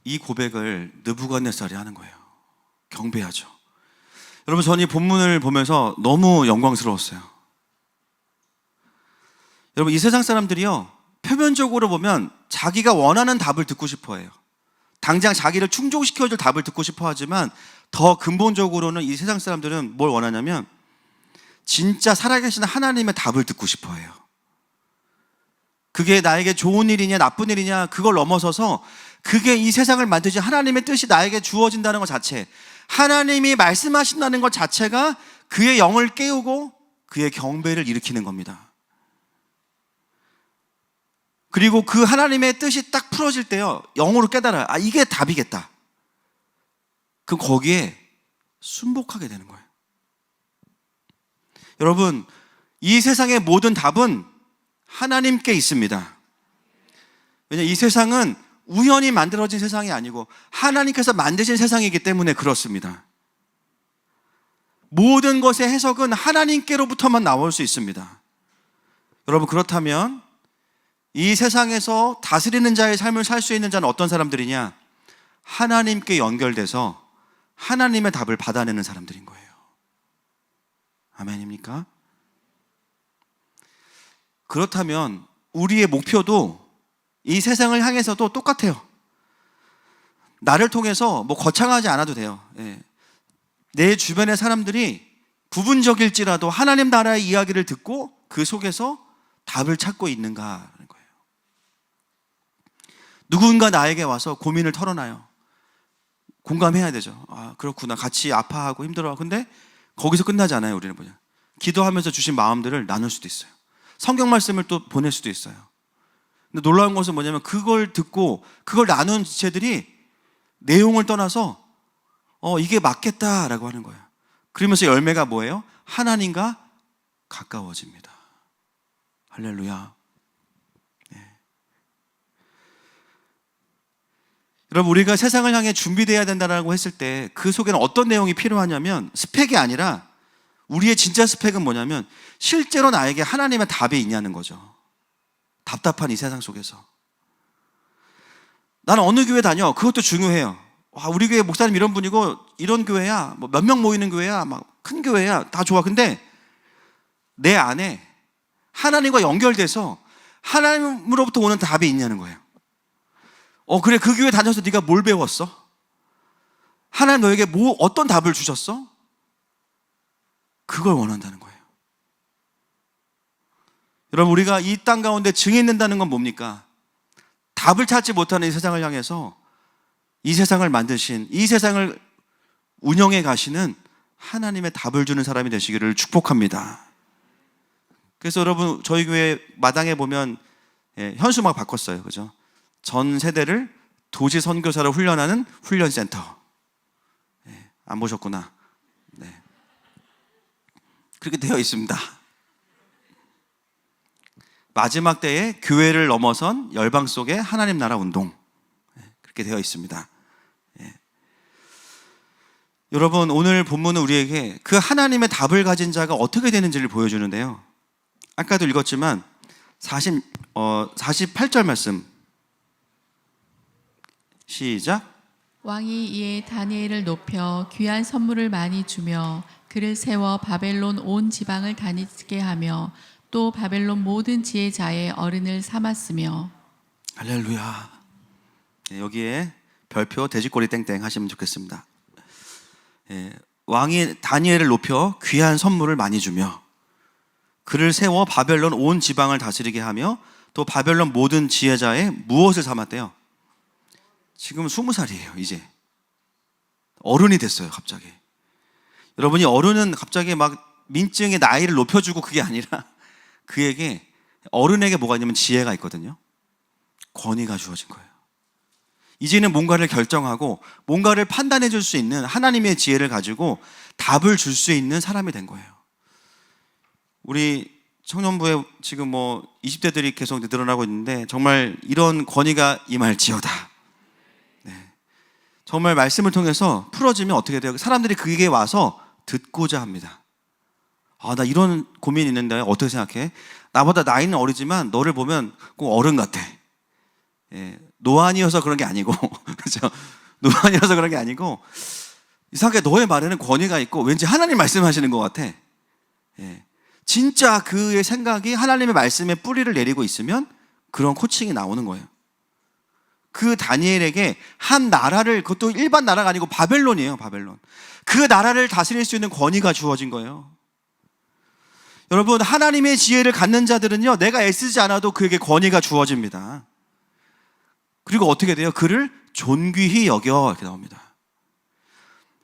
이 고백을 느부갓네살이 하는 거예요. 경배하죠. 여러분, 저는 이 본문을 보면서 너무 영광스러웠어요. 여러분, 이 세상 사람들이요, 표면적으로 보면 자기가 원하는 답을 듣고 싶어 해요. 당장 자기를 충족시켜줄 답을 듣고 싶어 하지만 더 근본적으로는 이 세상 사람들은 뭘 원하냐면 진짜 살아계신 하나님의 답을 듣고 싶어 해요. 그게 나에게 좋은 일이냐 나쁜 일이냐 그걸 넘어서서 그게 이 세상을 만드신 하나님의 뜻이 나에게 주어진다는 것 자체, 하나님이 말씀하신다는 것 자체가 그의 영을 깨우고 그의 경배를 일으키는 겁니다. 그리고 그 하나님의 뜻이 딱 풀어질 때요, 영으로 깨달아요. 아, 이게 답이겠다. 그럼 거기에 순복하게 되는 거예요. 여러분, 이 세상의 모든 답은 하나님께 있습니다. 왜냐하면 이 세상은 우연히 만들어진 세상이 아니고 하나님께서 만드신 세상이기 때문에 그렇습니다. 모든 것의 해석은 하나님께로부터만 나올 수 있습니다. 여러분, 그렇다면 이 세상에서 다스리는 자의 삶을 살 수 있는 자는 어떤 사람들이냐? 하나님께 연결돼서 하나님의 답을 받아내는 사람들인 거예요. 아멘입니까? 그렇다면 우리의 목표도 이 세상을 향해서도 똑같아요. 나를 통해서 뭐 거창하지 않아도 돼요. 내 주변의 사람들이 부분적일지라도 하나님 나라의 이야기를 듣고 그 속에서 답을 찾고 있는가 하는 거예요. 누군가 나에게 와서 고민을 털어놔요. 공감해야 되죠. 아, 그렇구나. 같이 아파하고 힘들어하고. 근데 거기서 끝나지 않아요. 우리는 뭐냐, 기도하면서 주신 마음들을 나눌 수도 있어요. 성경 말씀을 또 보낼 수도 있어요. 근데 놀라운 것은 뭐냐면 그걸 듣고 그걸 나눈 지체들이 내용을 떠나서 이게 맞겠다라고 하는 거예요. 그러면서 열매가 뭐예요? 하나님과 가까워집니다. 할렐루야. 네. 여러분, 우리가 세상을 향해 준비되어야 된다고 했을 때 그 속에는 어떤 내용이 필요하냐면, 스펙이 아니라 우리의 진짜 스펙은 뭐냐면 실제로 나에게 하나님의 답이 있냐는 거죠. 답답한 이 세상 속에서 나는 어느 교회 다녀, 그것도 중요해요. 와, 우리 교회 목사님 이런 분이고 이런 교회야, 뭐 몇 명 모이는 교회야, 막 큰 교회야, 다 좋아. 근데 내 안에 하나님과 연결돼서 하나님으로부터 오는 답이 있냐는 거예요. 그래, 그 교회 다녀서 네가 뭘 배웠어? 하나님 너에게 어떤 답을 주셨어? 그걸 원한다는 거예요. 여러분, 우리가 이 땅 가운데 증인된다는 건 뭡니까? 답을 찾지 못하는 이 세상을 향해서 이 세상을 만드신, 이 세상을 운영해 가시는 하나님의 답을 주는 사람이 되시기를 축복합니다. 그래서 여러분, 저희 교회 마당에 보면 현수막 바꿨어요. 그죠? 전 세대를 도시 선교사로 훈련하는 훈련센터. 안 보셨구나. 네. 그렇게 되어 있습니다. 마지막 때에 교회를 넘어선 열방 속의 하나님 나라 운동, 그렇게 되어 있습니다. 여러분, 오늘 본문은 우리에게 그 하나님의 답을 가진 자가 어떻게 되는지를 보여주는데요. 아까도 읽었지만 48절 말씀 시작. 왕이 이에 다니엘을 높여 귀한 선물을 많이 주며 그를 세워 바벨론 온 지방을 다니게 하며 또 바벨론 모든 지혜자의 어른을 삼았으며. 할렐루야. 여기에 별표 돼지꼬리 땡땡 하시면 좋겠습니다. 왕이 다니엘을 높여 귀한 선물을 많이 주며 그를 세워 바벨론 온 지방을 다스리게 하며 또 바벨론 모든 지혜자의 무엇을 삼았대요? 지금 20살이에요. 이제 어른이 됐어요. 갑자기. 여러분이 어른은 갑자기 막 민증의 나이를 높여주고 그게 아니라 그에게, 어른에게 뭐가 있냐면 지혜가 있거든요. 권위가 주어진 거예요. 이제는 뭔가를 결정하고 뭔가를 판단해 줄 수 있는 하나님의 지혜를 가지고 답을 줄 수 있는 사람이 된 거예요. 우리 청년부에 지금 20대들이 계속 늘어나고 있는데 정말 이런 권위가 임할지어다. 네. 정말 말씀을 통해서 풀어지면 어떻게 돼요? 사람들이 그게 와서 듣고자 합니다. 나 이런 고민이 있는데 어떻게 생각해? 나보다 나이는 어리지만 너를 보면 꼭 어른 같아. 노안이어서 그런 게 아니고 그렇죠? 노안이어서 그런 게 아니고 이상하게 너의 말에는 권위가 있고 왠지 하나님 말씀하시는 것 같아. 진짜 그의 생각이 하나님의 말씀에 뿌리를 내리고 있으면 그런 코칭이 나오는 거예요. 그 다니엘에게 한 나라를, 그것도 일반 나라가 아니고 바벨론이에요. 바벨론. 그 나라를 다스릴 수 있는 권위가 주어진 거예요. 여러분, 하나님의 지혜를 갖는 자들은요, 내가 애쓰지 않아도 그에게 권위가 주어집니다. 그리고 어떻게 돼요? 그를 존귀히 여겨, 이렇게 나옵니다.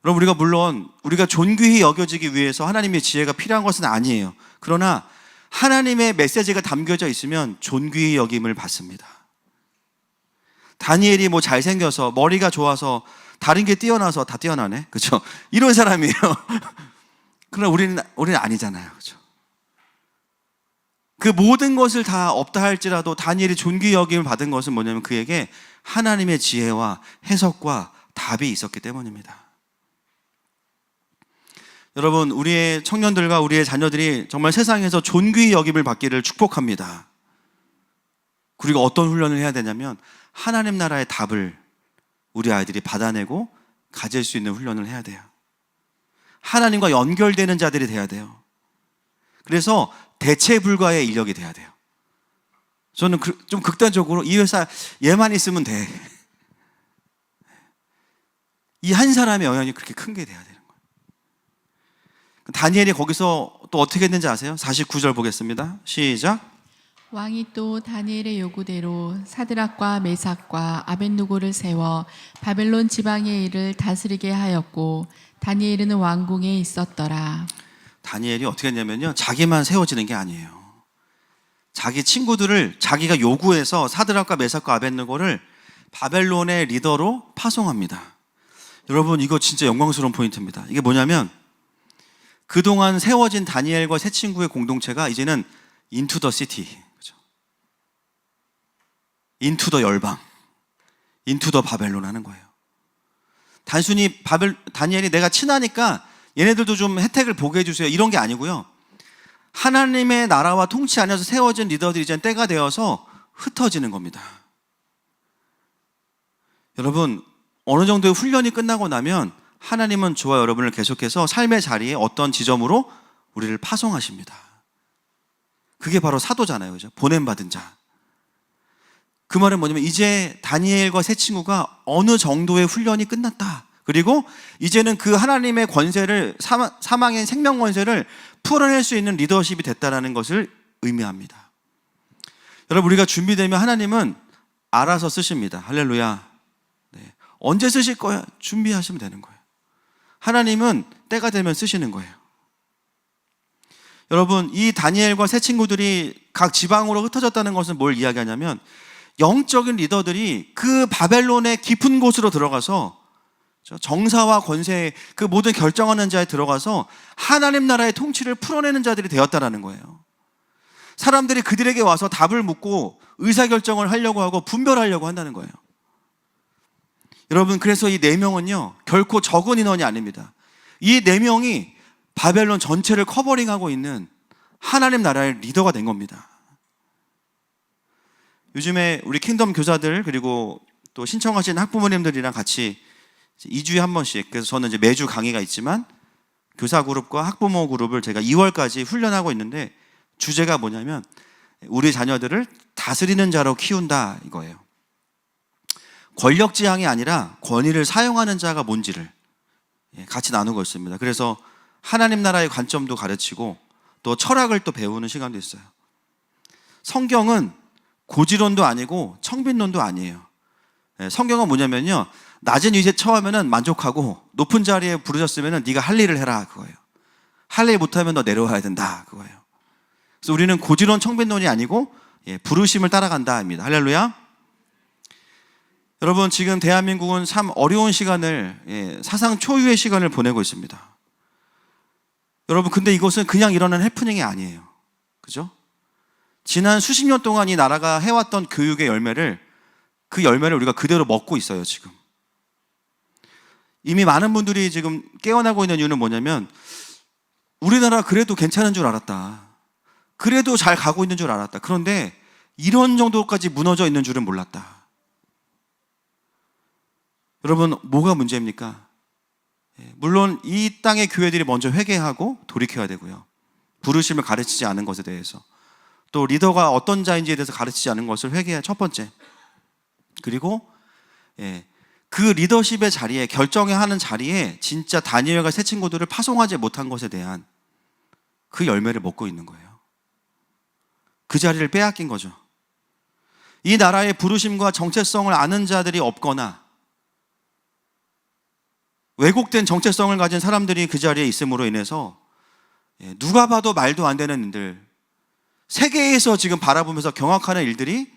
여러분, 물론 우리가 존귀히 여겨지기 위해서 하나님의 지혜가 필요한 것은 아니에요. 그러나 하나님의 메시지가 담겨져 있으면 존귀히 여김을 받습니다. 다니엘이 잘생겨서, 머리가 좋아서, 다른 게 뛰어나서, 다 뛰어나네, 그렇죠? 이런 사람이에요. 그러나 우리는 아니잖아요, 그렇죠? 그 모든 것을 다 없다 할지라도 다니엘이 존귀 여김을 받은 것은 뭐냐면 그에게 하나님의 지혜와 해석과 답이 있었기 때문입니다. 여러분, 우리의 청년들과 우리의 자녀들이 정말 세상에서 존귀 여김을 받기를 축복합니다. 그리고 어떤 훈련을 해야 되냐면 하나님 나라의 답을 우리 아이들이 받아내고 가질 수 있는 훈련을 해야 돼요. 하나님과 연결되는 자들이 돼야 돼요. 그래서 대체 불가의 인력이 돼야 돼요. 저는 좀 극단적으로 이 회사 얘만 있으면 돼. 이 한 사람의 영향이 그렇게 큰 게 돼야 되는 거예요. 다니엘이 거기서 또 어떻게 했는지 아세요? 49절 보겠습니다. 시작. 왕이 또 다니엘의 요구대로 사드락과 메삭과 아벳누고를 세워 바벨론 지방의 일을 다스리게 하였고 다니엘은 왕궁에 있었더라. 다니엘이 어떻게 했냐면요, 자기만 세워지는 게 아니에요. 자기 친구들을 자기가 요구해서 사드락과 메삭과 아벳느고를 바벨론의 리더로 파송합니다. 여러분, 이거 진짜 영광스러운 포인트입니다. 이게 뭐냐면 그동안 세워진 다니엘과 세 친구의 공동체가 이제는 into the city, 그렇죠? into the 열방, into the 바벨론 하는 거예요. 단순히 다니엘이 내가 친하니까 얘네들도 좀 혜택을 보게 해주세요, 이런 게 아니고요. 하나님의 나라와 통치 안에서 세워진 리더들이 이제 때가 되어서 흩어지는 겁니다. 여러분, 어느 정도의 훈련이 끝나고 나면 하나님은 저와 여러분을 계속해서 삶의 자리에 어떤 지점으로 우리를 파송하십니다. 그게 바로 사도잖아요, 그죠? 보냄받은 자. 그 말은 뭐냐면 이제 다니엘과 세 친구가 어느 정도의 훈련이 끝났다. 그리고 이제는 그 하나님의 권세를, 사망의 생명 권세를 풀어낼 수 있는 리더십이 됐다는 것을 의미합니다. 여러분, 우리가 준비되면 하나님은 알아서 쓰십니다. 할렐루야. 네. 언제 쓰실 거야? 준비하시면 되는 거예요. 하나님은 때가 되면 쓰시는 거예요. 여러분, 이 다니엘과 세 친구들이 각 지방으로 흩어졌다는 것은 뭘 이야기하냐면 영적인 리더들이 그 바벨론의 깊은 곳으로 들어가서 정사와 권세, 그 모든 결정하는 자에 들어가서 하나님 나라의 통치를 풀어내는 자들이 되었다라는 거예요. 사람들이 그들에게 와서 답을 묻고 의사결정을 하려고 하고 분별하려고 한다는 거예요. 여러분, 그래서 이 4명은요 결코 적은 인원이 아닙니다. 이 4명이 바벨론 전체를 커버링하고 있는 하나님 나라의 리더가 된 겁니다. 요즘에 우리 킹덤 교사들 그리고 또 신청하신 학부모님들이랑 같이 2주에 한 번씩, 그래서 저는 이제 매주 강의가 있지만 교사 그룹과 학부모 그룹을 제가 2월까지 훈련하고 있는데 주제가 뭐냐면 우리 자녀들을 다스리는 자로 키운다 이거예요. 권력지향이 아니라 권위를 사용하는 자가 뭔지를 같이 나누고 있습니다. 그래서 하나님 나라의 관점도 가르치고 또 철학을 또 배우는 시간도 있어요. 성경은 고지론도 아니고 청빈론도 아니에요. 성경은 뭐냐면요, 낮은 위치에 처하면은 만족하고 높은 자리에 부르셨으면은 네가 할 일을 해라 그거예요. 할 일 못하면 너 내려와야 된다 그거예요. 그래서 우리는 고지론 청빈론이 아니고 부르심을 따라간다입니다. 할렐루야. 여러분, 지금 대한민국은 참 어려운 시간을, 사상 초유의 시간을 보내고 있습니다. 여러분, 근데 이것은 그냥 일어난 해프닝이 아니에요. 그죠? 지난 수십 년 동안 이 나라가 해왔던 교육의 열매를, 그 열매를 우리가 그대로 먹고 있어요, 지금. 이미 많은 분들이 지금 깨어나고 있는 이유는 뭐냐면 우리나라 그래도 괜찮은 줄 알았다. 그래도 잘 가고 있는 줄 알았다. 그런데 이런 정도까지 무너져 있는 줄은 몰랐다. 여러분, 뭐가 문제입니까? 물론 이 땅의 교회들이 먼저 회개하고 돌이켜야 되고요. 부르심을 가르치지 않은 것에 대해서, 또 리더가 어떤 자인지에 대해서 가르치지 않은 것을 회개해야 첫 번째. 그리고 그 리더십의 자리에, 결정해야 하는 자리에 진짜 다니엘과 세 친구들을 파송하지 못한 것에 대한 그 열매를 먹고 있는 거예요. 그 자리를 빼앗긴 거죠. 이 나라의 부르심과 정체성을 아는 자들이 없거나 왜곡된 정체성을 가진 사람들이 그 자리에 있음으로 인해서 누가 봐도 말도 안 되는 일들, 세계에서 지금 바라보면서 경악하는 일들이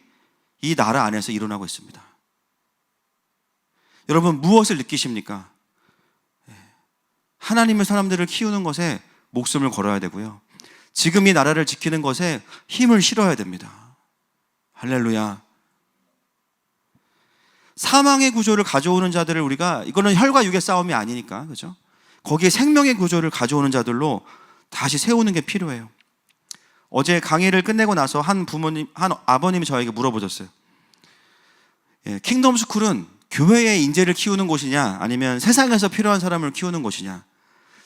이 나라 안에서 일어나고 있습니다. 여러분, 무엇을 느끼십니까? 하나님의 사람들을 키우는 것에 목숨을 걸어야 되고요. 지금 이 나라를 지키는 것에 힘을 실어야 됩니다. 할렐루야. 사망의 구조를 가져오는 자들을 우리가, 이거는 혈과 육의 싸움이 아니니까, 그죠? 거기에 생명의 구조를 가져오는 자들로 다시 세우는 게 필요해요. 어제 강의를 끝내고 나서 한 아버님이 저에게 물어보셨어요. 킹덤 스쿨은 교회의 인재를 키우는 곳이냐, 아니면 세상에서 필요한 사람을 키우는 곳이냐.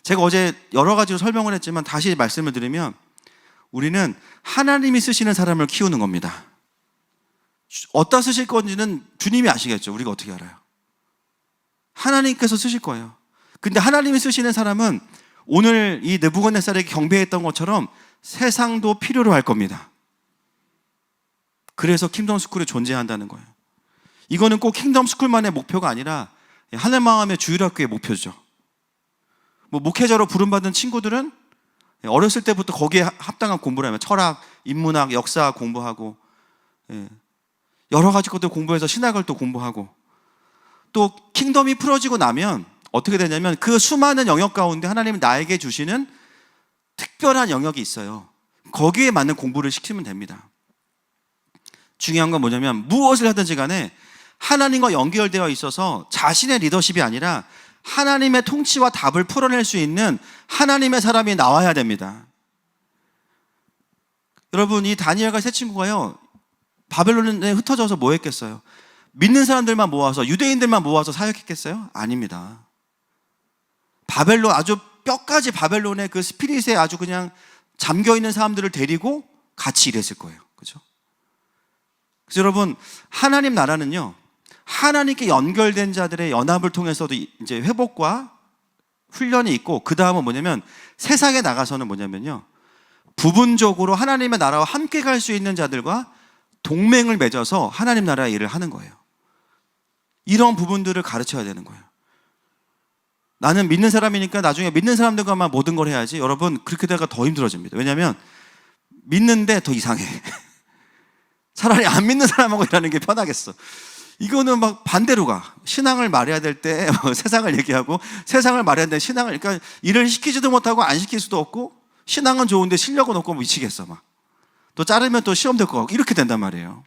제가 어제 여러 가지로 설명을 했지만 다시 말씀을 드리면 우리는 하나님이 쓰시는 사람을 키우는 겁니다. 어디다 쓰실 건지는 주님이 아시겠죠. 우리가 어떻게 알아요? 하나님께서 쓰실 거예요. 근데 하나님이 쓰시는 사람은 오늘 이 느부갓네살에게 경배했던 것처럼 세상도 필요로 할 겁니다. 그래서 킹덤 스쿨이 존재한다는 거예요. 이거는 꼭 킹덤 스쿨만의 목표가 아니라 하늘마음의 주일학교의 목표죠. 뭐 목회자로 부름받은 친구들은 어렸을 때부터 거기에 합당한 공부를 하면 철학, 인문학, 역사 공부하고 여러 가지 것들 공부해서 신학을 또 공부하고, 또 킹덤이 풀어지고 나면 어떻게 되냐면 그 수많은 영역 가운데 하나님이 나에게 주시는 특별한 영역이 있어요. 거기에 맞는 공부를 시키면 됩니다. 중요한 건 뭐냐면 무엇을 하든지 간에 하나님과 연결되어 있어서 자신의 리더십이 아니라 하나님의 통치와 답을 풀어낼 수 있는 하나님의 사람이 나와야 됩니다. 여러분, 이 다니엘과 세 친구가요, 바벨론에 흩어져서 뭐 했겠어요? 믿는 사람들만 모아서, 유대인들만 모아서 사역했겠어요? 아닙니다. 바벨론, 아주 뼈까지 바벨론의 그 스피릿에 아주 그냥 잠겨있는 사람들을 데리고 같이 일했을 거예요. 그죠? 그래서 여러분, 하나님 나라는요, 하나님께 연결된 자들의 연합을 통해서도 이제 회복과 훈련이 있고, 그 다음은 뭐냐면 세상에 나가서는 뭐냐면요, 부분적으로 하나님의 나라와 함께 갈 수 있는 자들과 동맹을 맺어서 하나님 나라의 일을 하는 거예요. 이런 부분들을 가르쳐야 되는 거예요. 나는 믿는 사람이니까 나중에 믿는 사람들과만 모든 걸 해야지. 여러분, 그렇게 되다가 더 힘들어집니다. 왜냐하면 믿는데 더 이상해. 차라리 안 믿는 사람하고 일하는 게 편하겠어. 이거는 막 반대로 가. 신앙을 말해야 될 때 세상을 얘기하고, 세상을 말해야 될 때 신앙을, 그러니까 일을 시키지도 못하고 안 시킬 수도 없고, 신앙은 좋은데 실력은 없고 미치겠어. 막 또 자르면 또 시험 될 거 같고, 이렇게 된단 말이에요.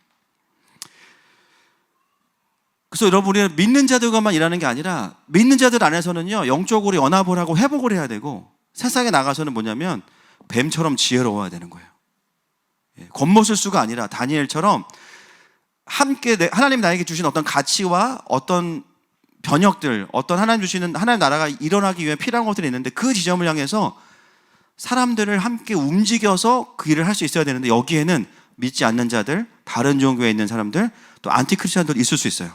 그래서 여러분, 우리는 믿는 자들과만 일하는 게 아니라 믿는 자들 안에서는요, 영적으로 연합을 하고 회복을 해야 되고, 세상에 나가서는 뭐냐면 뱀처럼 지혜로워야 되는 거예요. 겉멋을 수가 아니라 다니엘처럼 함께 하나님 나에게 주신 어떤 가치와 어떤 변혁들, 어떤 하나님 주시는 하나님 나라가 일어나기 위해 필요한 것들이 있는데, 그 지점을 향해서 사람들을 함께 움직여서 그 일을 할 수 있어야 되는데, 여기에는 믿지 않는 자들, 다른 종교에 있는 사람들, 또 안티크리스천들 있을 수 있어요.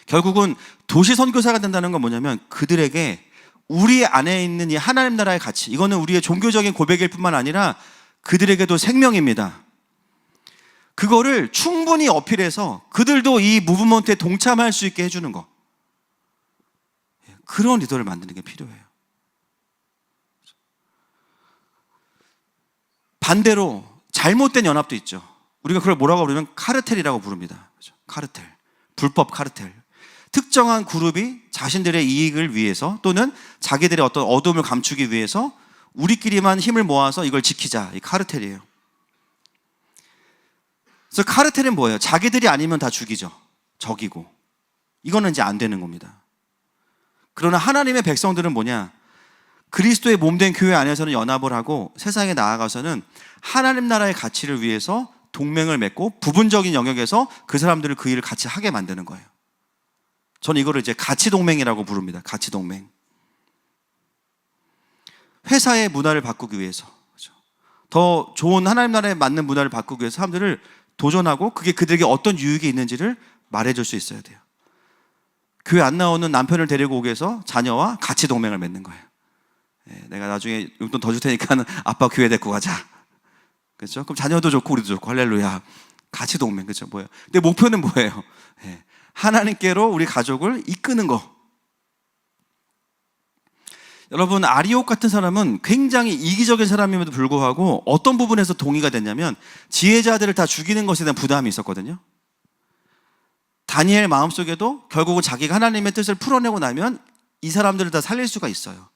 결국은 도시 선교사가 된다는 건 뭐냐면 그들에게 우리 안에 있는 이 하나님 나라의 가치, 이거는 우리의 종교적인 고백일 뿐만 아니라 그들에게도 생명입니다. 그거를 충분히 어필해서 그들도 이 무브먼트에 동참할 수 있게 해주는 거, 그런 리더를 만드는 게 필요해요. 반대로 잘못된 연합도 있죠. 우리가 그걸 뭐라고 부르면 카르텔이라고 부릅니다. 카르텔, 불법 카르텔. 특정한 그룹이 자신들의 이익을 위해서 또는 자기들의 어떤 어둠을 감추기 위해서 우리끼리만 힘을 모아서 이걸 지키자, 이 카르텔이에요. 그래서 카르텔은 뭐예요? 자기들이 아니면 다 죽이죠. 적이고. 이거는 이제 안 되는 겁니다. 그러나 하나님의 백성들은 뭐냐? 그리스도의 몸된 교회 안에서는 연합을 하고 세상에 나아가서는 하나님 나라의 가치를 위해서 동맹을 맺고 부분적인 영역에서 그 사람들을 그 일을 같이 하게 만드는 거예요. 저는 이거를 이제 가치 동맹이라고 부릅니다. 가치 동맹. 회사의 문화를 바꾸기 위해서, 그렇죠? 더 좋은 하나님 나라에 맞는 문화를 바꾸기 위해서 사람들을 도전하고, 그게 그들에게 어떤 유익이 있는지를 말해줄 수 있어야 돼요. 교회 안 나오는 남편을 데리고 오기 위해서 자녀와 가치 동맹을 맺는 거예요. 내가 나중에 용돈 더 줄 테니까 아빠 교회 데리고 가자. 그렇죠? 그럼 자녀도 좋고 우리도 좋고, 할렐루야. 가치 동맹, 그렇죠? 뭐예요? 근데 목표는 뭐예요? 하나님께로 우리 가족을 이끄는 거. 여러분, 아리옥 같은 사람은 굉장히 이기적인 사람임에도 불구하고 어떤 부분에서 동의가 됐냐면 지혜자들을 다 죽이는 것에 대한 부담이 있었거든요. 다니엘 마음속에도 결국은 자기가 하나님의 뜻을 풀어내고 나면 이 사람들을 다 살릴 수가 있어요.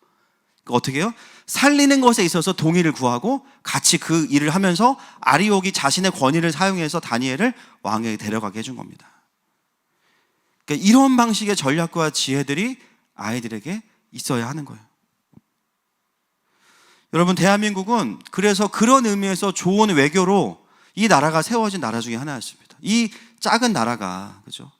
어떻게 해요? 살리는 것에 있어서 동의를 구하고 같이 그 일을 하면서 아리옥이 자신의 권위를 사용해서 다니엘을 왕에게 데려가게 해준 겁니다. 그러니까 이런 방식의 전략과 지혜들이 아이들에게 있어야 하는 거예요. 여러분, 대한민국은 그래서 그런 의미에서 좋은 외교로 이 나라가 세워진 나라 중에 하나였습니다. 이 작은 나라가, 그죠?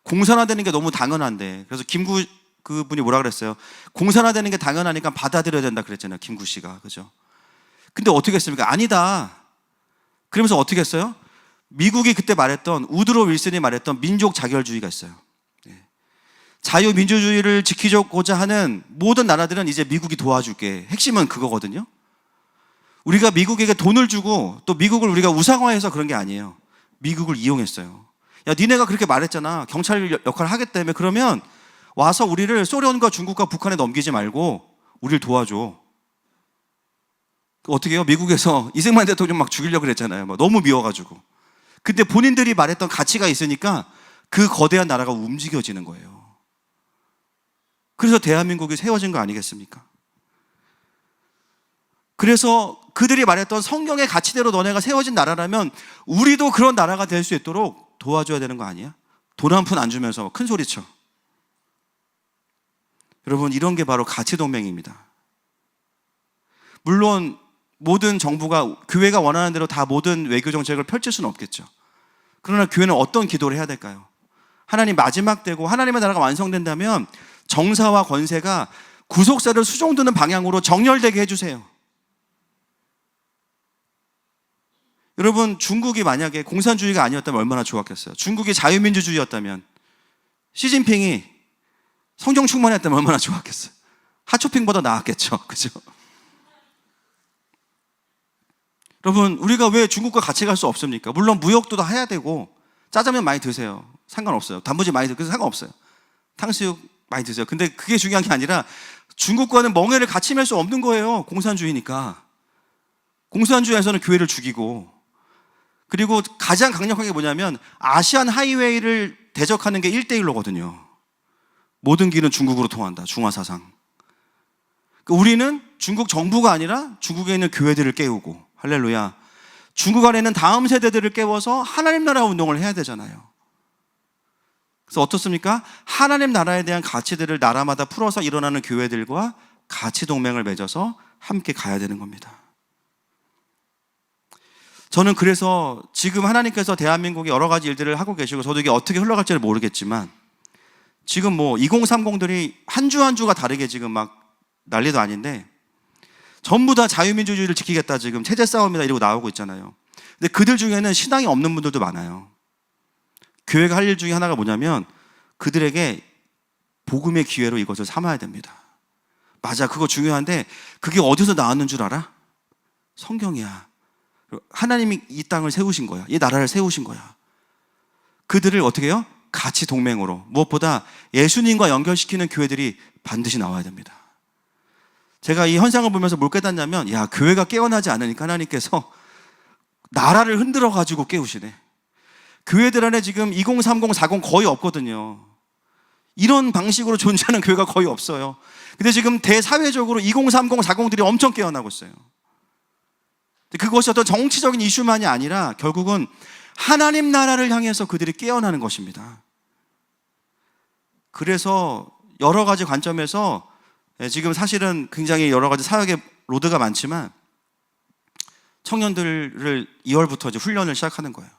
공산화되는 게 너무 당연한데, 그래서 김구 그분이 뭐라 그랬어요? 공산화되는 게 당연하니까 받아들여야 된다 그랬잖아요, 김구 씨가. 그죠? 근데 어떻게 했습니까? 아니다. 그러면서 어떻게 했어요? 미국이 그때 말했던, 우드로 윌슨이 말했던 민족 자결주의가 있어요. 자유민주주의를 지키고자 하는 모든 나라들은 이제 미국이 도와줄게. 핵심은 그거거든요. 우리가 미국에게 돈을 주고 또 미국을 우리가 우상화해서 그런 게 아니에요. 미국을 이용했어요. 야, 니네가 그렇게 말했잖아. 경찰 역할을 하겠다며. 그러면 와서 우리를 소련과 중국과 북한에 넘기지 말고 우리를 도와줘. 어떻게 해요? 미국에서 이승만 대통령 막 죽이려고 그랬잖아요. 막 너무 미워가지고. 근데 본인들이 말했던 가치가 있으니까 그 거대한 나라가 움직여지는 거예요. 그래서 대한민국이 세워진 거 아니겠습니까? 그래서 그들이 말했던 성경의 가치대로 너네가 세워진 나라라면 우리도 그런 나라가 될 수 있도록 도와줘야 되는 거 아니야? 돈 한 푼 안 주면서 큰 소리쳐. 여러분, 이런 게 바로 가치 동맹입니다. 물론 모든 정부가, 교회가 원하는 대로 다 모든 외교 정책을 펼칠 수는 없겠죠. 그러나 교회는 어떤 기도를 해야 될까요? 하나님 마지막 때고 하나님의 나라가 완성된다면 정사와 권세가 구속사를 수종드는 방향으로 정렬되게 해주세요. 여러분, 중국이 만약에 공산주의가 아니었다면 얼마나 좋았겠어요. 중국이 자유민주주의였다면, 시진핑이 성경 충만했다면 얼마나 좋았겠어요. 하초핑보다 나았겠죠. 그죠? 여러분, 우리가 왜 중국과 같이 갈 수 없습니까? 물론 무역도 다 해야 되고, 짜장면 많이 드세요. 상관없어요. 단무지 많이 드세요. 상관없어요. 탕수육 많이 드세요. 근데 그게 중요한 게 아니라 중국과는 멍해를 같이 맬 수 없는 거예요. 공산주의니까. 공산주의에서는 교회를 죽이고, 그리고 가장 강력한 게 뭐냐면 아시안 하이웨이를 대적하는 게 1대1로거든요. 모든 길은 중국으로 통한다. 중화사상. 우리는 중국 정부가 아니라 중국에 있는 교회들을 깨우고, 할렐루야. 중국 안에 있는 다음 세대들을 깨워서 하나님 나라 운동을 해야 되잖아요. 그래서 어떻습니까? 하나님 나라에 대한 가치들을 나라마다 풀어서 일어나는 교회들과 가치 동맹을 맺어서 함께 가야 되는 겁니다. 저는 그래서 지금 하나님께서 대한민국에 여러 가지 일들을 하고 계시고, 저도 이게 어떻게 흘러갈지를 모르겠지만, 지금 뭐 2030들이 한 주 한 주가 다르게 지금 막 난리도 아닌데, 전부 다 자유민주주의를 지키겠다, 지금 체제 싸움이다 이러고 나오고 있잖아요. 근데 그들 중에는 신앙이 없는 분들도 많아요. 교회가 할 일 중에 하나가 뭐냐면 그들에게 복음의 기회로 이것을 삼아야 됩니다. 맞아, 그거 중요한데 그게 어디서 나왔는 줄 알아? 성경이야. 하나님이 이 땅을 세우신 거야. 이 나라를 세우신 거야. 그들을 어떻게 해요? 같이 동맹으로, 무엇보다 예수님과 연결시키는 교회들이 반드시 나와야 됩니다. 제가 이 현상을 보면서 뭘 깨닫냐면, 야, 교회가 깨어나지 않으니까 하나님께서 나라를 흔들어 가지고 깨우시네. 교회들 안에 지금 2030, 40 거의 없거든요. 이런 방식으로 존재하는 교회가 거의 없어요. 근데 지금 대사회적으로 2030, 40들이 엄청 깨어나고 있어요. 그것이 어떤 정치적인 이슈만이 아니라 결국은 하나님 나라를 향해서 그들이 깨어나는 것입니다. 그래서 여러 가지 관점에서 지금 사실은 굉장히 여러 가지 사역의 로드가 많지만 청년들을 2월부터 이제 훈련을 시작하는 거예요.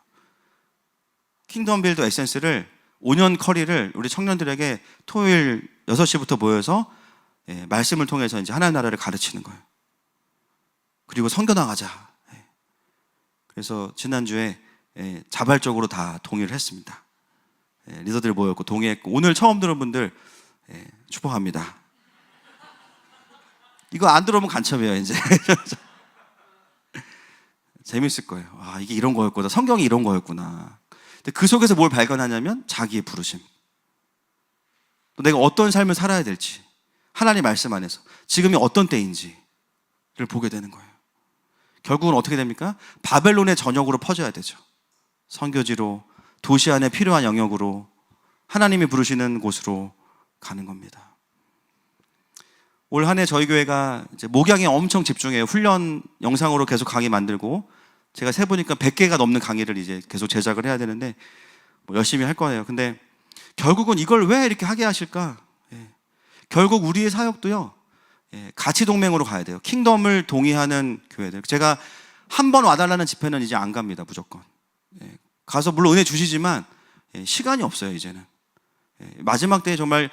킹덤 빌드 에센스를 5년 커리를 우리 청년들에게 토요일 6시부터 모여서 말씀을 통해서 이제 하나님 나라를 가르치는 거예요. 그리고 선교 나가자. 그래서 지난주에 자발적으로 다 동의를 했습니다. 리더들이 모였고 동의했고, 오늘 처음 들은 분들 축복합니다. 이거 안 들어오면 간첩이에요 이제. 재밌을 거예요. 아, 이게 이런 거였구나. 성경이 이런 거였구나. 근데 그 속에서 뭘 발견하냐면 자기의 부르심, 또 내가 어떤 삶을 살아야 될지, 하나님 말씀 안에서 지금이 어떤 때인지를 보게 되는 거예요. 결국은 어떻게 됩니까? 바벨론의 전역으로 퍼져야 되죠. 선교지로, 도시 안에 필요한 영역으로, 하나님이 부르시는 곳으로 가는 겁니다. 올 한 해 저희 교회가 이제 목양에 엄청 집중해요. 훈련 영상으로 계속 강의 만들고, 제가 세보니까 100개가 넘는 강의를 이제 계속 제작을 해야 되는데 뭐 열심히 할 거예요. 근데 결국은 이걸 왜 이렇게 하게 하실까? 결국 우리의 사역도요, 가치 동맹으로 가야 돼요. 킹덤을 동의하는 교회들. 제가 한 번 와달라는 집회는 이제 안 갑니다. 무조건. 가서 물론 은혜 주시지만 시간이 없어요 이제는. 마지막 때에 정말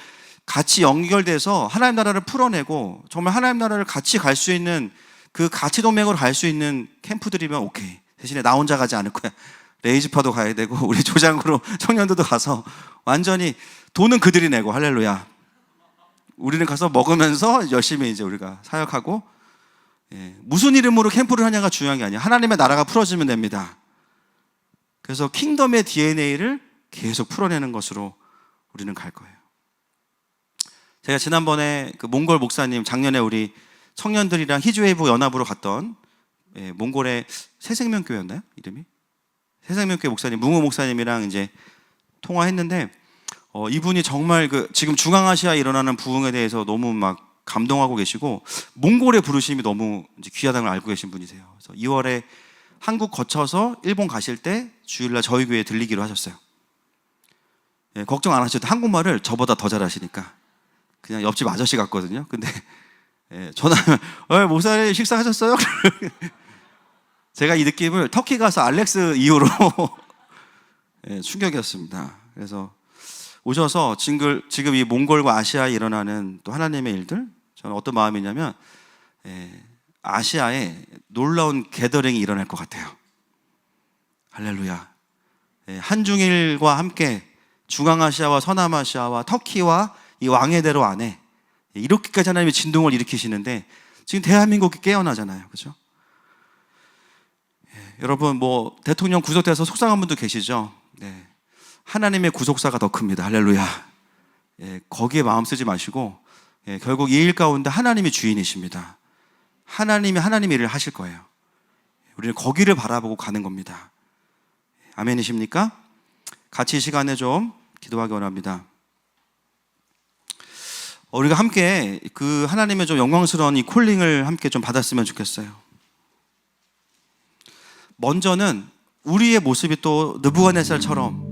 같이 연결돼서 하나님 나라를 풀어내고 정말 하나님 나라를 같이 갈 수 있는, 그 가치 동맹으로 갈 수 있는 캠프들이면 오케이. 대신에 나 혼자 가지 않을 거야. 레이즈파도 가야 되고 우리 조장으로 청년들도 가서 완전히 돈은 그들이 내고, 할렐루야. 우리는 가서 먹으면서 열심히 이제 우리가 사역하고, 무슨 이름으로 캠프를 하냐가 중요한 게 아니에요. 하나님의 나라가 풀어지면 됩니다. 그래서 킹덤의 DNA를 계속 풀어내는 것으로 우리는 갈 거예요. 제가 지난번에 그 몽골 목사님, 작년에 우리 청년들이랑 히즈웨이브 연합으로 갔던 몽골의 새생명교회였나요? 이름이? 새생명교회 목사님, 뭉우 목사님이랑 이제 통화했는데 이분이 정말 지금 중앙아시아에 일어나는 부흥에 대해서 너무 막 감동하고 계시고 몽골의 부르심이 너무 이제 귀하다는 걸 알고 계신 분이세요. 그래서 2월에 한국 거쳐서 일본 가실 때 주일날 저희 교회에 들리기로 하셨어요. 걱정 안 하셔도 한국말을 저보다 더 잘하시니까 그냥 옆집 아저씨 같거든요. 근데 전화하면 목사님 식사하셨어요? 제가 이 느낌을 터키 가서 알렉스 이후로 충격이었습니다. 그래서 오셔서 지금 이 몽골과 아시아에 일어나는 또 하나님의 일들, 저는 어떤 마음이냐면 아시아에 놀라운 게더링이 일어날 것 같아요. 할렐루야. 한중일과 함께 중앙아시아와 서남아시아와 터키와 이 왕의대로 안에 이렇게까지 하나님의 진동을 일으키시는데 지금 대한민국이 깨어나잖아요. 그렇죠? 여러분 뭐 대통령 구속돼서 속상한 분도 계시죠? 네. 하나님의 구속사가 더 큽니다. 할렐루야. 거기에 마음 쓰지 마시고 결국 이 일 가운데 하나님이 주인이십니다. 하나님의 일을 하실 거예요. 우리는 거기를 바라보고 가는 겁니다. 아멘이십니까? 같이 이 시간에 좀 기도하기 원합니다. 우리가 함께 그 하나님의 좀 영광스러운 이 콜링을 함께 좀 받았으면 좋겠어요. 먼저는 우리의 모습이 또 느부갓네살처럼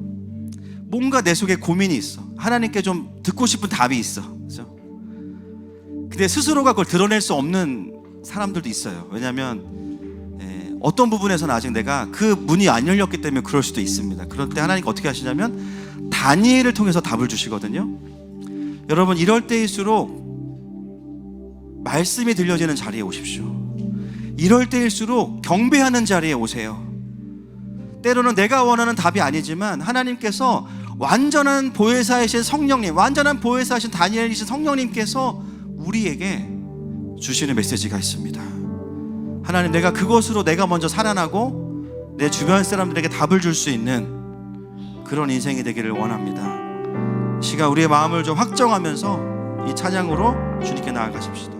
뭔가 내 속에 고민이 있어. 하나님께 좀 듣고 싶은 답이 있어. 그죠? 근데 스스로가 그걸 드러낼 수 없는 사람들도 있어요. 왜냐하면 어떤 부분에서는 아직 내가 그 문이 안 열렸기 때문에 그럴 수도 있습니다. 그럴 때 하나님께 어떻게 하시냐면 다니엘을 통해서 답을 주시거든요. 여러분 이럴 때일수록 말씀이 들려지는 자리에 오십시오. 이럴 때일수록 경배하는 자리에 오세요. 때로는 내가 원하는 답이 아니지만 하나님께서 완전한 보혜사이신 성령님, 완전한 보혜사이신 다니엘이신 성령님께서 우리에게 주시는 메시지가 있습니다. 하나님, 내가 그것으로 내가 먼저 살아나고 내 주변 사람들에게 답을 줄 수 있는 그런 인생이 되기를 원합니다. 시간 우리의 마음을 좀 확정하면서 이 찬양으로 주님께 나아가십시다.